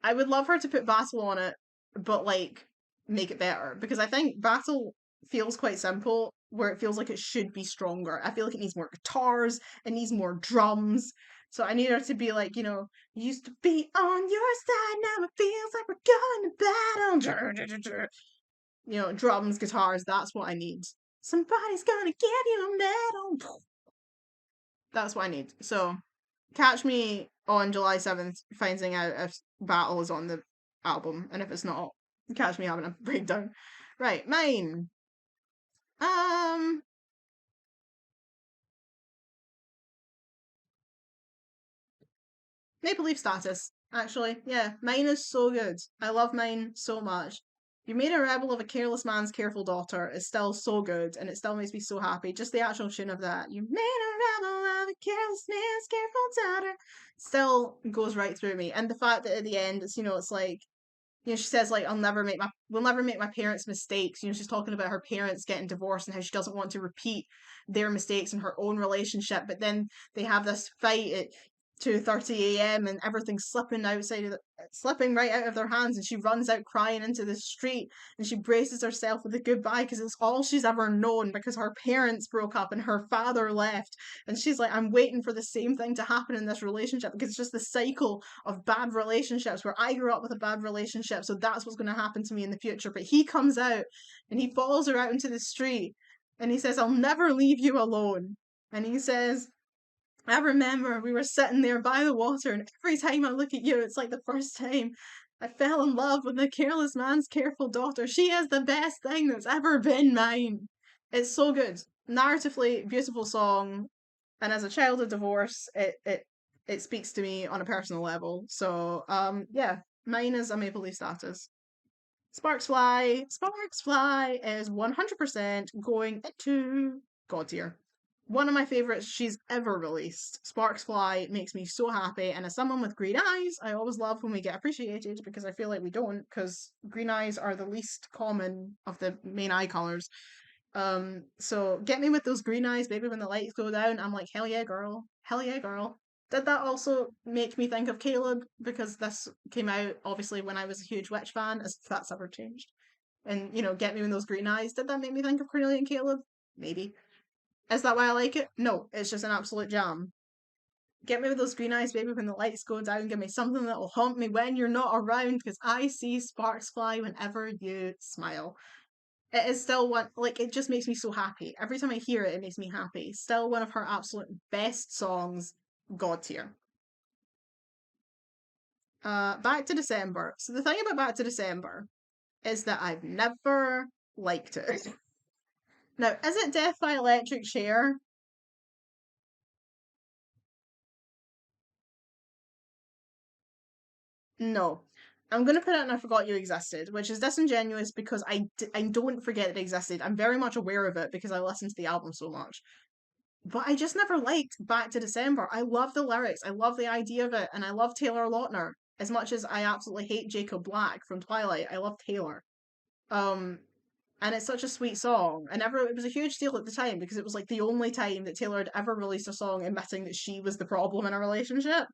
I would love her to put Battle on it, but like make it better because I think Battle feels quite simple where it feels like it should be stronger. I feel like it needs more guitars, it needs more drums. So I need her to be like, you know, used to be on your side, now it feels like we're going to battle. You know, drums, guitars, that's what I need. Somebody's gonna give you a medal. That's what I need. So catch me on July 7th finding out if Battle is on the album, and if it's not, catch me having a breakdown. Right, mine. Um, Maple Leaf Status. Actually, yeah, mine is so good. I love mine so much. You made a rebel of a careless man's careful daughter is still so good, and it still makes me so happy. Just the actual tune of that. You made a rebel of a careless man's careful daughter still goes right through me. And the fact that at the end, it's, you know, it's like, you know, she says like, we'll never make my parents' mistakes. You know, she's talking about her parents getting divorced and how she doesn't want to repeat their mistakes in her own relationship. But then they have this fight at 2:30 a.m. and everything's slipping right out of their hands, and she runs out crying into the street, and she braces herself with a goodbye because it's all she's ever known because her parents broke up and her father left, and she's like, I'm waiting for the same thing to happen in this relationship because it's just the cycle of bad relationships where I grew up with a bad relationship, so that's what's going to happen to me in the future. But he comes out and he follows her out into the street and he says, I'll never leave you alone. And he says, I remember we were sitting there by the water, and every time I look at you, it's like the first time I fell in love with a careless man's careful daughter. She is the best thing that's ever been mine. It's so good. Narratively, beautiful song, and as a child of divorce, it speaks to me on a personal level. So yeah, mine is a Maple Leaf Status. Sparks Fly is 100% going into God tier. One of my favorites she's ever released. Sparks Fly makes me so happy, and as someone with green eyes, I always love when we get appreciated because I feel like we don't, because green eyes are the least common of the main eye colors. So get me with those green eyes, baby, when the lights go down. I'm like, hell yeah, girl. Hell yeah, girl. Did that also make me think of Caleb? Because this came out obviously when I was a huge Witch fan, as if that's ever changed. And, you know, get me with those green eyes. Did that make me think of Cornelia and Caleb? Maybe. Is that why I like it? No, it's just an absolute jam. Get me with those green eyes, baby, when the lights go down. Give me something that will haunt me when you're not around, because I see sparks fly whenever you smile. It is still one, like, it just makes me so happy. Every time I hear it, it makes me happy. Still one of her absolute best songs, God tier. Back to December. So the thing about Back to December is that I've never liked it. Now, is it Death by Electric Chair? No. I'm gonna put it and I forgot you existed, which is disingenuous because I don't forget it existed. I'm very much aware of it because I listened to the album so much. But I just never liked Back to December. I love the lyrics, I love the idea of it, and I love Taylor Lautner. As much as I absolutely hate Jacob Black from Twilight, I love Taylor. Um, and it's such a sweet song. And ever it was a huge deal at the time because it was like the only time that Taylor had ever released a song admitting that she was the problem in a relationship.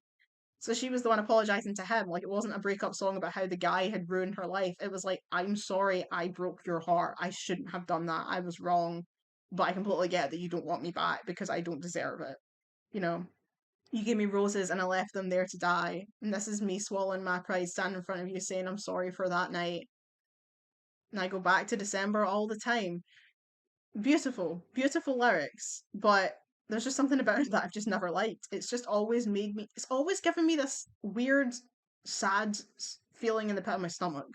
So she was the one apologizing to him. Like it wasn't a breakup song about how the guy had ruined her life. It was like, I'm sorry, I broke your heart. I shouldn't have done that. I was wrong. But I completely get that you don't want me back because I don't deserve it. You know, you gave me roses and I left them there to die. And this is me swallowing my pride, standing in front of you saying I'm sorry for that night. And I go back to December all the time. Beautiful, beautiful lyrics, but there's just something about it that I've just never liked. It's just always made me, it's always given me this weird, sad feeling in the pit of my stomach.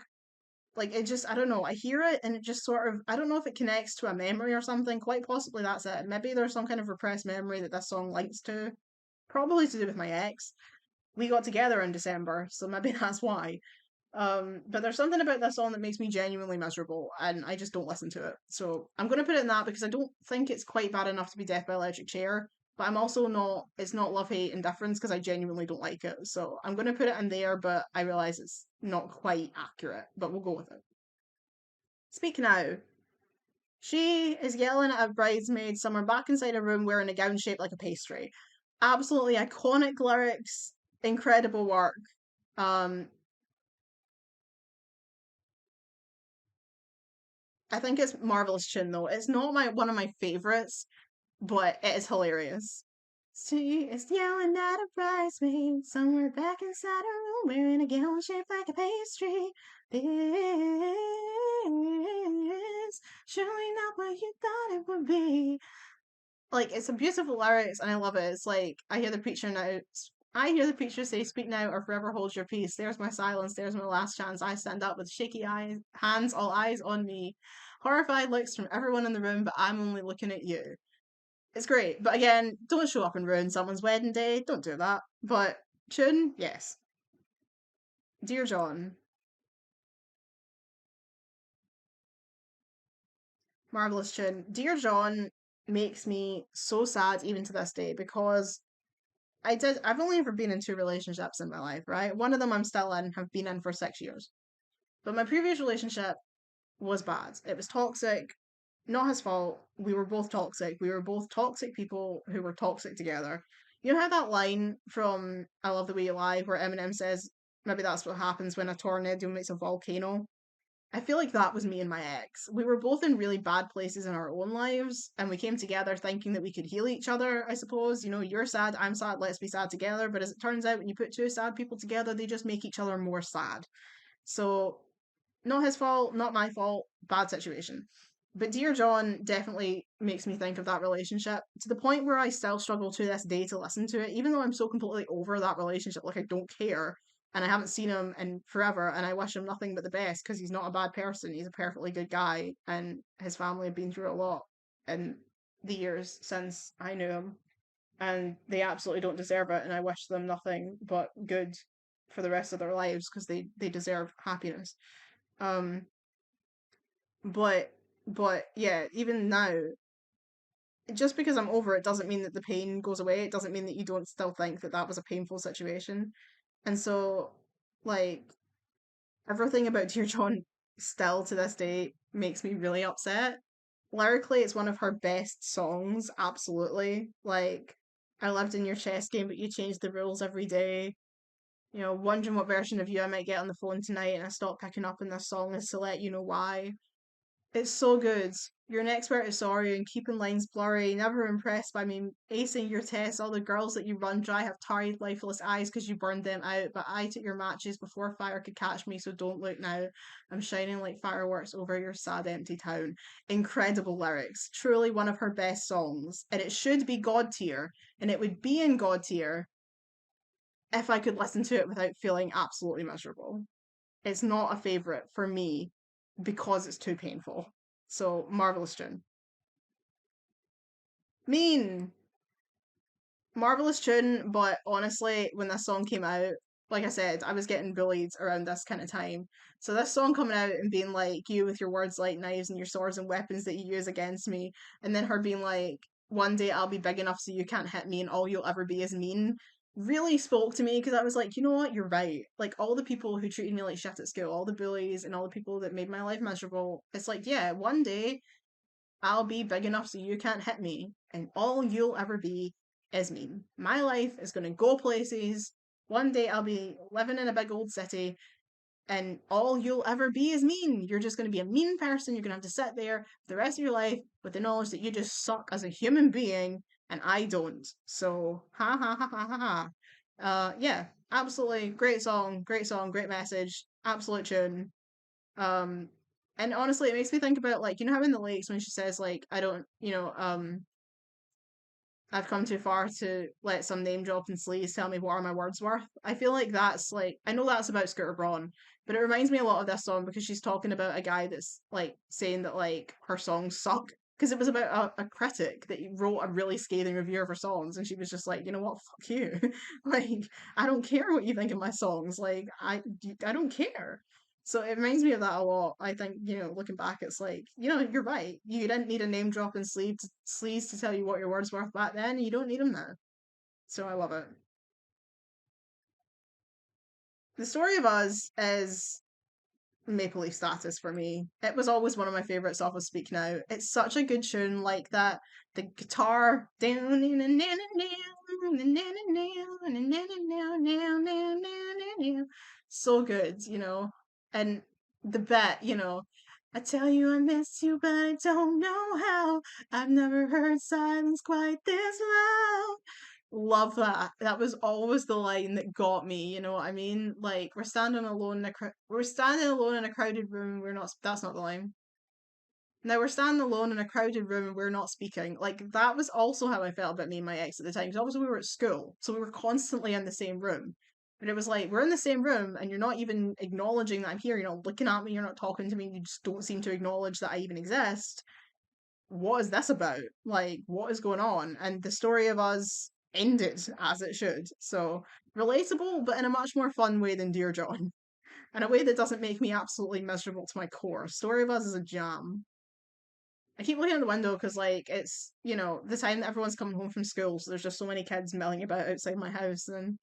Like it just, I don't know, I hear it and it just sort of, I don't know if it connects to a memory or something. Quite possibly that's it. Maybe there's some kind of repressed memory that this song links to. Probably to do with my ex. we got together in December, so maybe that's why. But there's something about this song that makes me genuinely miserable, and I just don't listen to it. So I'm going to put it in that because I don't think it's quite bad enough to be Death by Electric Chair, but I'm also not, it's not love, hate, indifference because I genuinely don't like it. So I'm going to put it in there, but I realise it's not quite accurate, but we'll go with it. Speak Now. She is yelling at a bridesmaid somewhere back inside a room wearing a gown shaped like a pastry. Absolutely iconic lyrics, incredible work. Um, I think it's Marvelous Chin though. It's not my one of my favorites, but it is hilarious. She is yelling at a bridesmaid somewhere back inside a room wearing a gown shaped like a pastry. This surely not what you thought it would be. Like it's a beautiful lyrics and I love it. It's like I hear the preacher now. I hear the preacher say, "Speak now or forever hold your peace." There's my silence. There's my last chance. I stand up with shaky eyes, hands, all eyes on me. Horrified looks from everyone in the room, but I'm only looking at you. It's great, but again, don't show up and ruin someone's wedding day. Don't do that. But tune, yes. Dear John, marvelous tune. Dear John makes me so sad even to this day because I've only ever been in two relationships in my life, right? One of them I'm still in, have been in for 6 years. But my previous relationship was bad. It was toxic, not his fault. We were both toxic. We were both toxic people who were toxic together. You know how that line from I Love the Way You Lie where Eminem says, maybe that's what happens when a tornado makes a volcano? I feel like that was me and my ex. We were both in really bad places in our own lives, and we came together thinking that we could heal each other, I suppose. You know, you're sad, I'm sad, let's be sad together. But as it turns out, when you put two sad people together, they just make each other more sad. So, not his fault, not my fault, bad situation. But Dear John definitely makes me think of that relationship to the point where I still struggle to this day to listen to it, even though I'm so completely over that relationship. Like, I don't care. And I haven't seen him in forever, and I wish him nothing but the best because he's not a bad person. He's a perfectly good guy, and his family have been through a lot in the years since I knew him, and they absolutely don't deserve it. And I wish them nothing but good for the rest of their lives because they deserve happiness. Um, but yeah, even now, just because I'm over it doesn't mean that the pain goes away. It doesn't mean that you don't still think that that was a painful situation. And so, like, everything about Dear John still to this day makes me really upset. Lyrically, it's one of her best songs, absolutely. Like, I lived in your chess game, but you changed the rules every day. You know, wondering what version of you I might get on the phone tonight, and I stopped picking up in this song is to let you know why. It's so good. You're an expert at sorry and keeping lines blurry, never impressed by me acing your tests. All the girls that you run dry have tired, lifeless eyes because you burned them out. But I took your matches before fire could catch me, so don't look now. I'm shining like fireworks over your sad, empty town. Incredible lyrics. Truly one of her best songs. And it should be God tier. And it would be in God tier if I could listen to it without feeling absolutely miserable. It's not a favourite for me because it's too painful. So, Marvelous Tune. Mean! Marvelous Tune, but honestly, when this song came out, like I said, I was getting bullied around this kind of time. So this song coming out and being like, you with your words like knives and your swords and weapons that you use against me, and then her being like, one day I'll be big enough so you can't hit me and all you'll ever be is mean, really spoke to me because I was like, you know what, you're right. Like all the people who treated me like shit at school, all the bullies and all the people that made my life miserable, it's like, yeah, one day I'll be big enough so you can't hit me, and all you'll ever be is me. My life is going to go places. One day I'll be living in a big old city, and all you'll ever be is mean. You're just going to be a mean person. You're going to have to sit there for the rest of your life with the knowledge that you just suck as a human being, and I don't. So, ha ha ha ha ha ha. Yeah, absolutely great song, great message, absolute tune. Um, and honestly, it makes me think about like you know how in the lakes when she says like I don't I've come too far to let some name drop and sleaze tell me what are my words worth. I feel like that's like I know that's about Scooter Braun, but it reminds me a lot of this song because she's talking about a guy that's like saying that like her songs suck because it was about a critic that wrote a really scathing review of her songs, and she was just like, you know what, fuck you. Like, I don't care what you think of my songs. Like, I don't care. So it reminds me of that a lot. I think, looking back, it's like, you're right. You didn't need a name drop in sleaze to tell you what your words were back then. You don't need them now. So I love it. The Story of Us is Maple Leaf status for me. It was always one of my favorites off of Speak Now. It's such a good tune, like that. The guitar down so good. And the bet. I tell you I miss you, but I don't know how. I've never heard silence quite this loud. Love that. That was always the line that got me, you know what I mean? Like we're standing alone in a crowded room, we're not that's not the line. Now we're standing alone in a crowded room and we're not speaking. Like that was also how I felt about me and my ex at the time. Because obviously we were at school, so we were constantly in the same room. But it was like we're in the same room and you're not even acknowledging that I'm here. You're not looking at me. You're not talking to me. You just don't seem to acknowledge that I even exist. What is this about? Like, what is going on? And the Story of Us ended as it should. So relatable, but in a much more fun way than Dear John. In a way that doesn't make me absolutely miserable to my core. Story of Us is a jam. I keep looking out the window because, like, it's, the time that everyone's coming home from school, so there's just so many kids milling about outside my house, and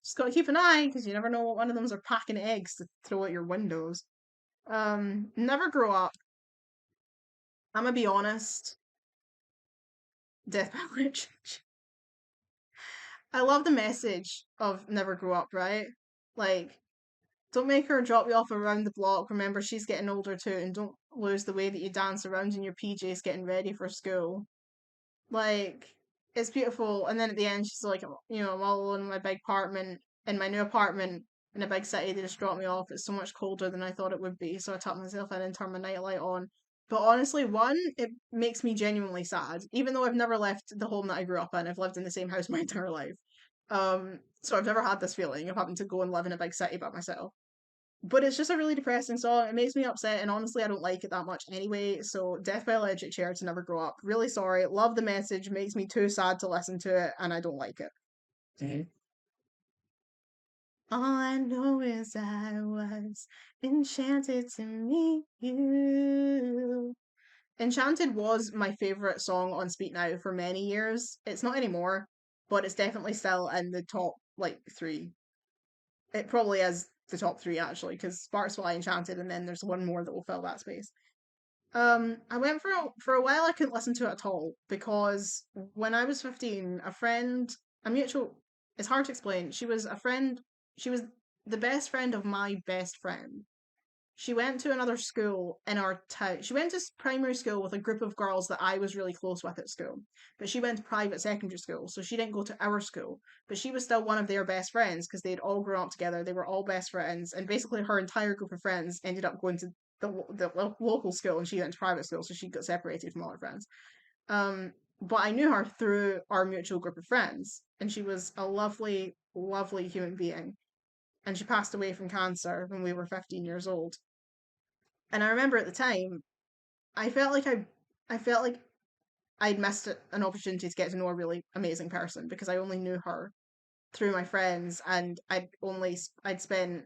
just gotta keep an eye because you never know what one of them are packing eggs to throw at your windows. Never Grow Up. I'm gonna be honest. Death by Electric. I love the message of Never Grow Up, right? Like, don't make her drop you off around the block. Remember, she's getting older too, and don't lose the way that you dance around in your PJs getting ready for school. Like, it's beautiful. And then at the end, she's like, I'm all alone in my big apartment, in my new apartment in a big city. They just dropped me off. It's so much colder than I thought it would be. So I tucked myself in and turned my nightlight on. But honestly, one, it makes me genuinely sad. Even though I've never left the home that I grew up in, I've lived in the same house my entire life. So I've never had this feeling of having to go and live in a big city by myself. But it's just a really depressing song. It makes me upset, and honestly, I don't like it that much anyway. So, Death by Electric Chair to Never Grow Up. Really sorry. Love the message. Makes me too sad to listen to it, and I don't like it. Mhm. All I know is I was enchanted to meet you. Enchanted was my favourite song on Speak Now for many years. It's not anymore, but it's definitely still in the top like three. It probably is the top three actually, because Sparks Fly, Enchanted, and then there's one more that will fill that space. I went for a while. I couldn't listen to it at all because when I was 15, a mutual. It's hard to explain. She was a friend. She was the best friend of my best friend. She went to another school in our town. She went to primary school with a group of girls that I was really close with at school. But she went to private secondary school, so she didn't go to our school. But she was still one of their best friends because they'd all grown up together. They were all best friends, and basically her entire group of friends ended up going to the local school, and she went to private school, so she got separated from all her friends. But I knew her through our mutual group of friends, and she was a lovely, lovely human being. And she passed away from cancer when we were 15 years old. And I remember at the time, I felt like I felt like I'd missed an opportunity to get to know a really amazing person because I only knew her through my friends, and I'd spent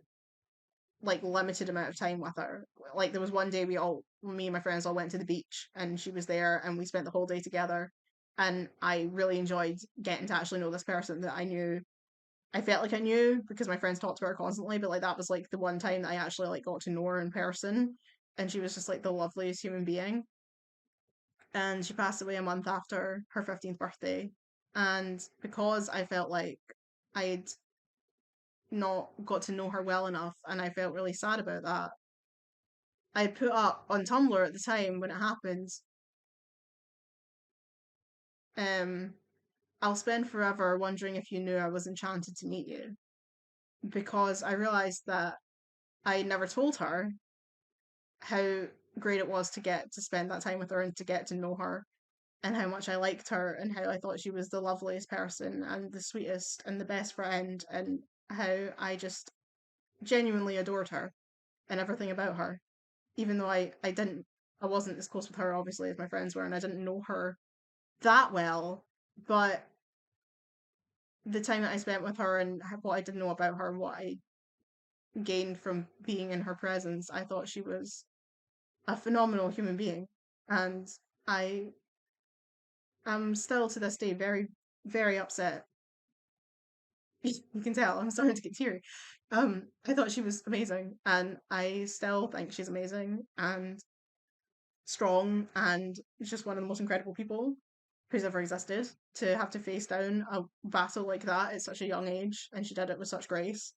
like limited amount of time with her. Like there was one day me and my friends all went to the beach, and she was there, and we spent the whole day together. And I really enjoyed getting to actually know this person that I knew. I felt like I knew because my friends talked to her constantly, but like that was like the one time that I actually like got to know her in person, and she was just like the loveliest human being. And she passed away a month after her 15th birthday. And because I felt like I'd not got to know her well enough and I felt really sad about that, I put up on Tumblr at the time when it happened, um, I'll spend forever wondering if you knew I was enchanted to meet you. Because I realised that I never told her how great it was to get to spend that time with her and to get to know her, and how much I liked her and how I thought she was the loveliest person and the sweetest and the best friend, and how I just genuinely adored her and everything about her, even though I didn't. I wasn't as close with her, obviously, as my friends were, and I didn't know her that well. But the time that I spent with her and what I didn't know about her and what I gained from being in her presence, I thought she was a phenomenal human being. And I am still to this day very, very upset. You can tell I'm starting to get teary. I thought she was amazing, and I still think she's amazing and strong, and just one of the most incredible people who's ever existed. To have to face down a battle like that at such a young age, and she did it with such grace.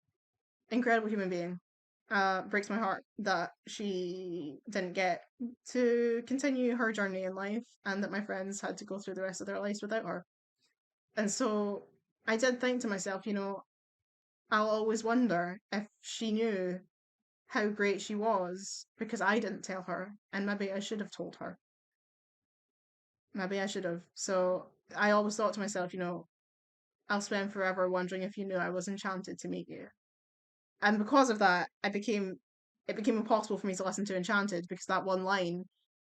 Incredible human being. Breaks my heart that she didn't get to continue her journey in life, and that my friends had to go through the rest of their lives without her. And so I did think to myself, I'll always wonder if she knew how great she was because I didn't tell her, and maybe I should have told her. Maybe I should have. So I always thought to myself, I'll spend forever wondering if you knew I was enchanted to meet you. And because of that, it became impossible for me to listen to Enchanted because that one line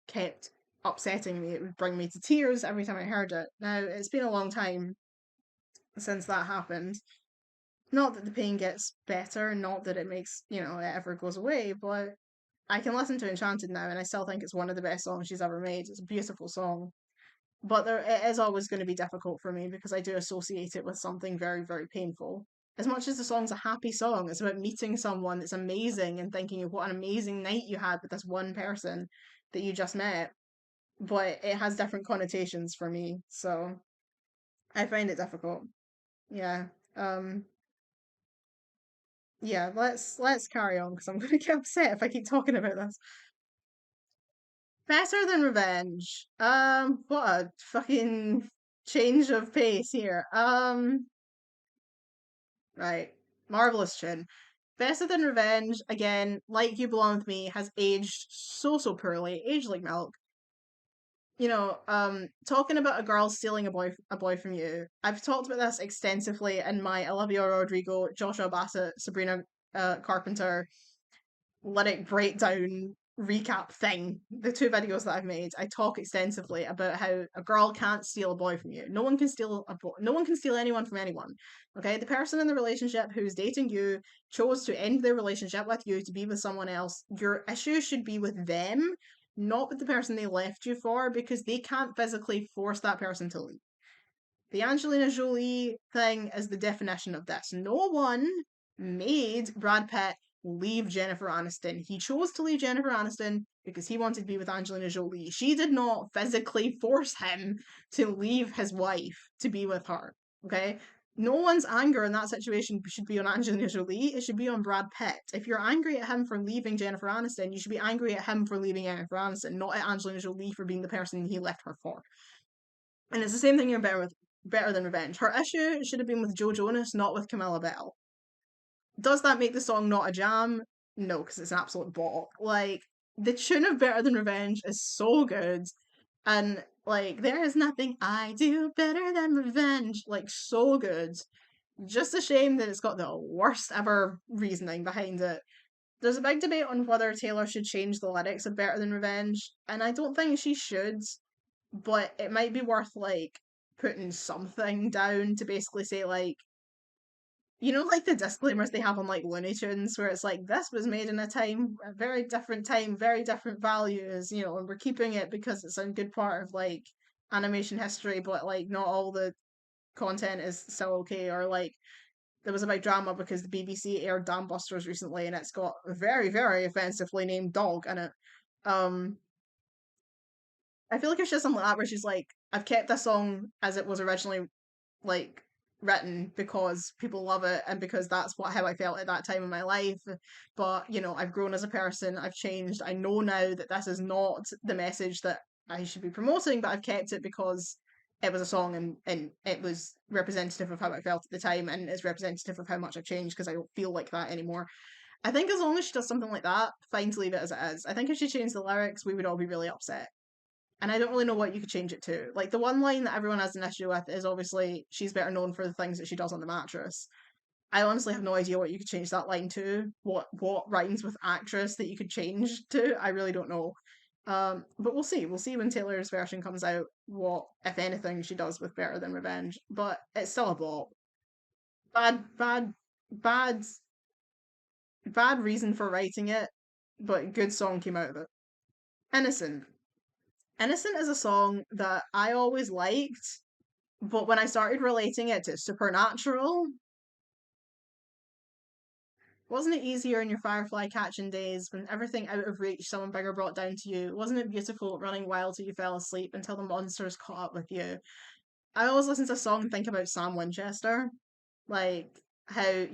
kept upsetting me. It would bring me to tears every time I heard it. Now, it's been a long time since that happened. Not that the pain gets better, not that it makes, it ever goes away, but I can listen to Enchanted now and I still think it's one of the best songs she's ever made. It's a beautiful song. But it is always going to be difficult for me because I do associate it with something very, very painful. As much as the song's a happy song, it's about meeting someone that's amazing and thinking of what an amazing night you had with this one person that you just met. But it has different connotations for me, so I find it difficult. Yeah. Um, yeah, let's carry on because I'm gonna get upset if I keep talking about this. Better than revenge. What a fucking change of pace here. Right. Marvelous tune. Better than revenge, again, like You Belong With Me, has aged so, so poorly, aged like milk. Talking about a girl stealing a boy from you. I've talked about this extensively in my Olivia Rodrigo, Joshua Bassett, Sabrina Carpenter lyric breakdown recap thing, the two videos that I've made, I talk extensively about how a girl can't steal a boy from you. No one can steal a boy. No one can steal anyone from anyone. Okay, the person in the relationship who's dating you chose to end their relationship with you to be with someone else. Your issue should be with them, not with the person they left you for, because they can't physically force that person to leave. The Angelina Jolie thing is the definition of this. No one made Brad Pitt leave Jennifer Aniston. He chose to leave Jennifer Aniston because he wanted to be with Angelina Jolie. She did not physically force him to leave his wife to be with her. Okay? No one's anger in that situation should be on Angelina Jolie. It should be on Brad Pitt. If you're angry at him for leaving Jennifer Aniston, you should be angry at him for leaving Jennifer Aniston, not at Angelina Jolie for being the person he left her for. And it's the same thing you're Better Than Revenge. Her issue should have been with Joe Jonas, not with Camilla Bell. Does that make the song not a jam? No, because it's an absolute bop. Like, the tune of Better Than Revenge is so good. And, like, there is nothing I do better than revenge. Like, so good. Just a shame that it's got the worst ever reasoning behind it. There's a big debate on whether Taylor should change the lyrics of Better Than Revenge, and I don't think she should, but it might be worth, like, putting something down to basically say, like, like the disclaimers they have on like Looney Tunes, where it's like this was made in a very different time, very different values, and we're keeping it because it's a good part of like animation history, but like not all the content is still okay. Or like there was a big drama because the BBC aired Dam Busters recently, and it's got a very, very offensively named dog in it. Um, I feel like it's just something like that where she's like, I've kept this song as it was originally like written because people love it and because that's how I felt at that time in my life. But I've grown as a person, I've changed. I know now that this is not the message that I should be promoting, but I've kept it because it was a song and it was representative of how I felt at the time and it's representative of how much I've changed because I don't feel like that anymore. I think as long as she does something like that, fine to leave it as it is. I think if she changed the lyrics, we would all be really upset. And I don't really know what you could change it to. Like the one line that everyone has an issue with is obviously she's better known for the things that she does on the mattress. I honestly have no idea what you could change that line to. What rhymes with actress that you could change to? I really don't know. But we'll see. We'll see when Taylor's version comes out what, if anything, she does with Better Than Revenge. But it's still a bop. Bad, bad, bad, bad reason for writing it, but good song came out of it. Innocent. Innocent is a song that I always liked, but when I started relating it to Supernatural, wasn't it easier in your firefly catching days when everything out of reach someone bigger brought down to you? Wasn't it beautiful running wild till you fell asleep until the monsters caught up with you? I always listen to a song and think about Sam Winchester, like how,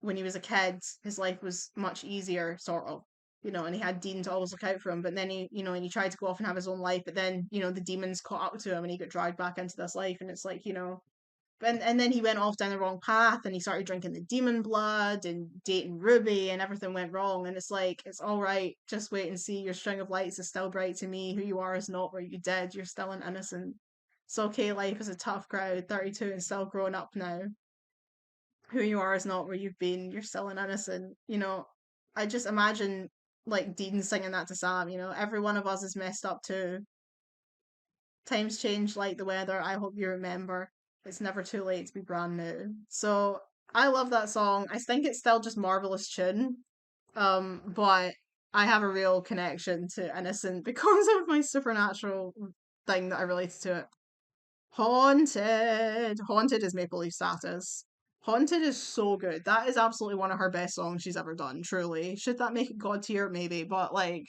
when he was a kid, his life was much easier, sort of, and he had Dean to always look out for him. But then and he tried to go off and have his own life, but then, the demons caught up to him and he got dragged back into this life. And it's like, and then he went off down the wrong path and he started drinking the demon blood and dating Ruby and everything went wrong. And it's like, it's all right. Just wait and see. Your string of lights is still bright to me. Who you are is not where you did. You're still an innocent. It's okay. Life is a tough crowd. 32 and still growing up now. Who you are is not where you've been. You're still an innocent. I just imagine like Dean singing that to Sam. Every one of us is messed up too. Times change like the weather. I hope you remember. It's never too late to be brand new. So I love that song. I think it's still just marvelous tune. But I have a real connection to Innocent because of my supernatural thing that I related to it. Haunted. Haunted is Maple Leaf Status. Haunted is so good. That is absolutely one of her best songs she's ever done, truly. Should that make it God tier? Maybe, but like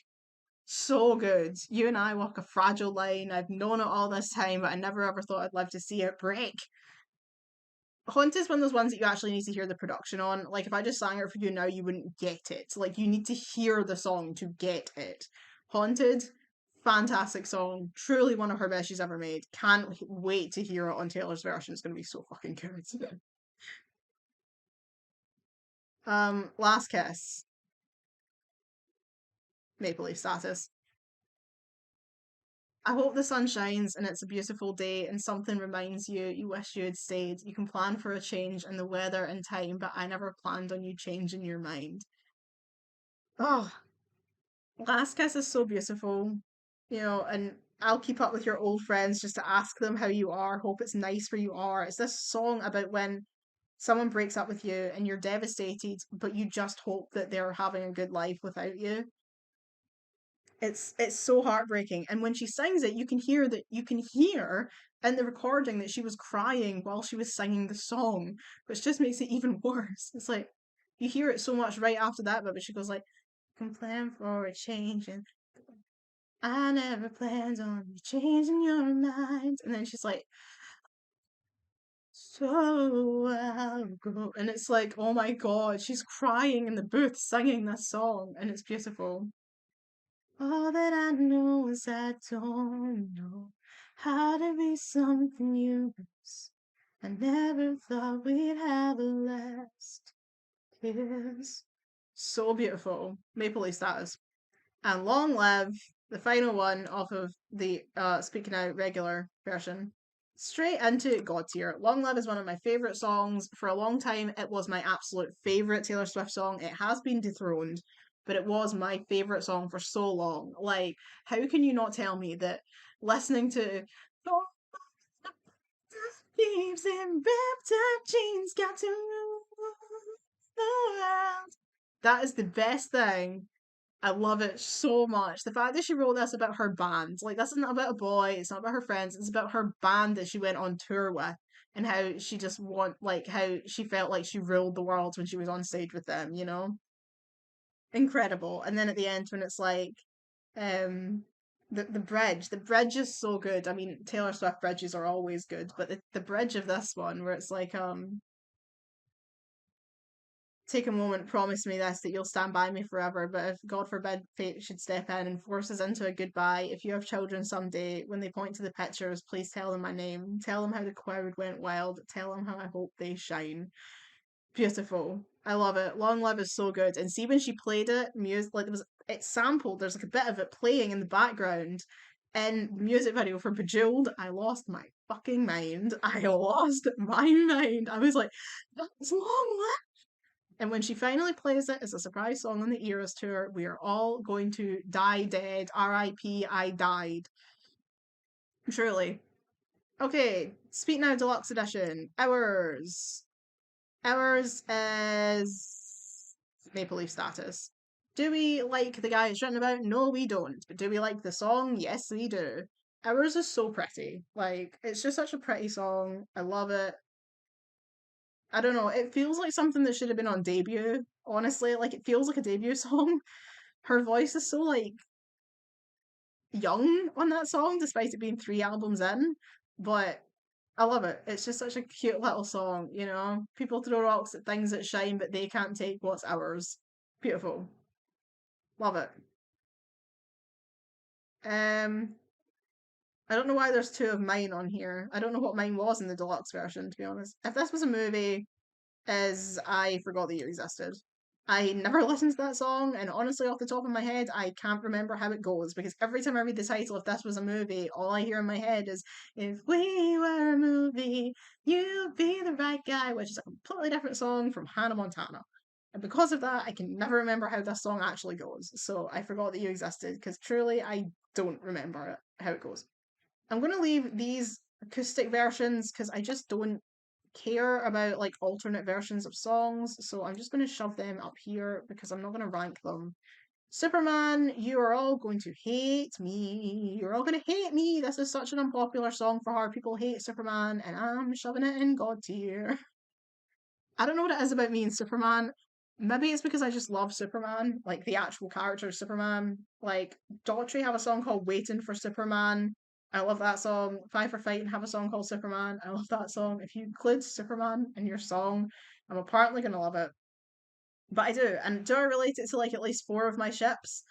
so good. You and I walk a fragile line. I've known it all this time, but I never ever thought I'd live to see it break. Haunt is one of those ones that you actually need to hear the production on. Like, if I just sang it for you now, you wouldn't get it. Like, you need to hear the song to get it. Haunted, fantastic song. Truly one of her best she's ever made. Can't wait to hear it on Taylor's version. It's going to be so fucking good. Last Kiss, Maple Leaf Status. I hope the sun shines and it's a beautiful day and something reminds you you wish you had stayed. You can plan for a change in the weather and time, but I never planned on you changing your mind. Oh, Last Kiss is so beautiful, and I'll keep up with your old friends just to ask them how you are, hope it's nice where you are. It's this song about when someone breaks up with you and you're devastated, but you just hope that they're having a good life without you. It's so heartbreaking. And when she sings it, you can hear in the recording that she was crying while she was singing the song, which just makes it even worse. It's like you hear it so much right after that, but she goes like, "Can plan for a change, and I never planned on you changing your mind." And then she's like, "So I'll go," and it's like, oh my god, she's crying in the booth singing this song, and it's beautiful. All that I know is I don't know how to be something you miss. I never thought we'd have a last kiss. So beautiful. Maple Leaf Status. And Long Live, the final one off of the Speaking Out regular version. Straight into God tier. Long Live is one of my favourite songs. For a long time, it was my absolute favourite Taylor Swift song. It has been dethroned, but it was my favourite song for so long. Like, how can you not tell me that listening to Thieves in ripped up jeans got to rule the world. That is the best thing. I love it so much. The fact that she wrote this about her band, like this isn't about a boy, it's not about her friends, it's about her band that she went on tour with and how she just like how she felt like she ruled the world when she was on stage with them. Incredible. And then at the end when it's like um the bridge is so good. I mean, Taylor Swift bridges are always good, but the bridge of this one where it's like take a moment, promise me this, that you'll stand by me forever. But if, God forbid, fate should step in and force us into a goodbye, if you have children someday, when they point to the pictures, please tell them my name. Tell them how the crowd went wild. Tell them how I hope they shine. Beautiful. I love it. Long Live is so good. And see when she played it, music like it's sampled. There's like a bit of it playing in the background. In the music video for Bejeweled, I lost my fucking mind. I lost my mind. I was like, that's Long Live. And when she finally plays it as a surprise song on the Eras tour, we are all going to die dead. R.I.P. I died. Truly. Okay, Speak Now Deluxe Edition. Hours. Ours is Maple Leaf status. Do we like the guy it's written about? No, we don't. But do we like the song? Yes, we do. Ours is so pretty. Like, it's just such a pretty song. I love it. I don't know. It feels like something that should have been on debut, honestly. Like, it feels like a debut song. Her voice is so, like, young on that song, despite it being 3 albums in. But I love it. It's just such a cute little song, you know? People throw rocks at things that shine, but they can't take what's ours. Beautiful. Love it. Um, I don't know why there's two of mine on here. I don't know what mine was in the deluxe version, to be honest. If this was a movie, is I forgot that you existed. I never listened to that song, and honestly, off the top of my head, I can't remember how it goes because every time I read the title, if this was a movie, all I hear in my head is, "If we were a movie, you'd be the right guy," which is a completely different song from Hannah Montana. And because of that, I can never remember how this song actually goes. So I forgot that you existed because truly, I don't remember it, how it goes. I'm going to leave these acoustic versions because I just don't care about like alternate versions of songs, so I'm just going to shove them up here because I'm not going to rank them. Superman, you are all going to hate me. You're all going to hate me. This is such an unpopular song for her. People hate Superman, and I'm shoving it in God tier. I don't know what it is about me and Superman. Maybe it's because I just love Superman, like the actual character of Superman. Like Daughtry have a song called "Waiting for Superman." I love that song. Five for Fighting have a song called Superman. I love that song. If you include Superman in your song, I'm apparently gonna love it. But I do. And do I relate it to like at least 4 of my ships?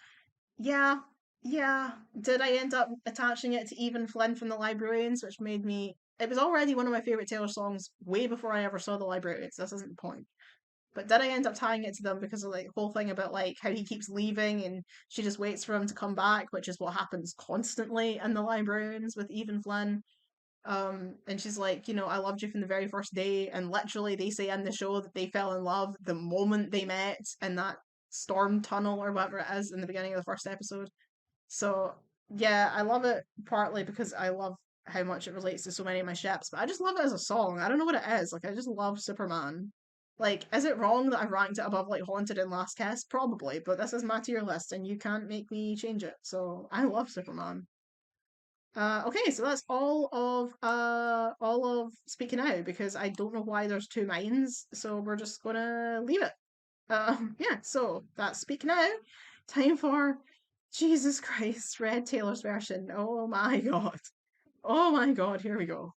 Yeah, yeah. Did I end up attaching it to Even Flynn from the Librarians, which made me. It was already one of my favourite Taylor songs way before I ever saw the Librarians. This isn't the point. But did I end up tying it to them because of like the whole thing about like how he keeps leaving and she just waits for him to come back, which is what happens constantly in the Librarians with Even Flynn. And she's like, I loved you from the very first day, and literally they say in the show that they fell in love the moment they met in that storm tunnel or whatever it is in the beginning of the first episode. So yeah, I love it partly because I love how much it relates to so many of my ships, but I just love it as a song. I don't know what it is. Like I just love Superman. Like, is it wrong that I've ranked it above like Haunted and Last Kiss? Probably, but this is my tier list and you can't make me change it. So I love Superman. Okay, so that's all of Speaking Out because I don't know why there's two minds, so we're just gonna leave it. Yeah, so that's Speaking Out. Time for Jesus Christ, Red Taylor's version. Oh my god. Oh my god, here we go.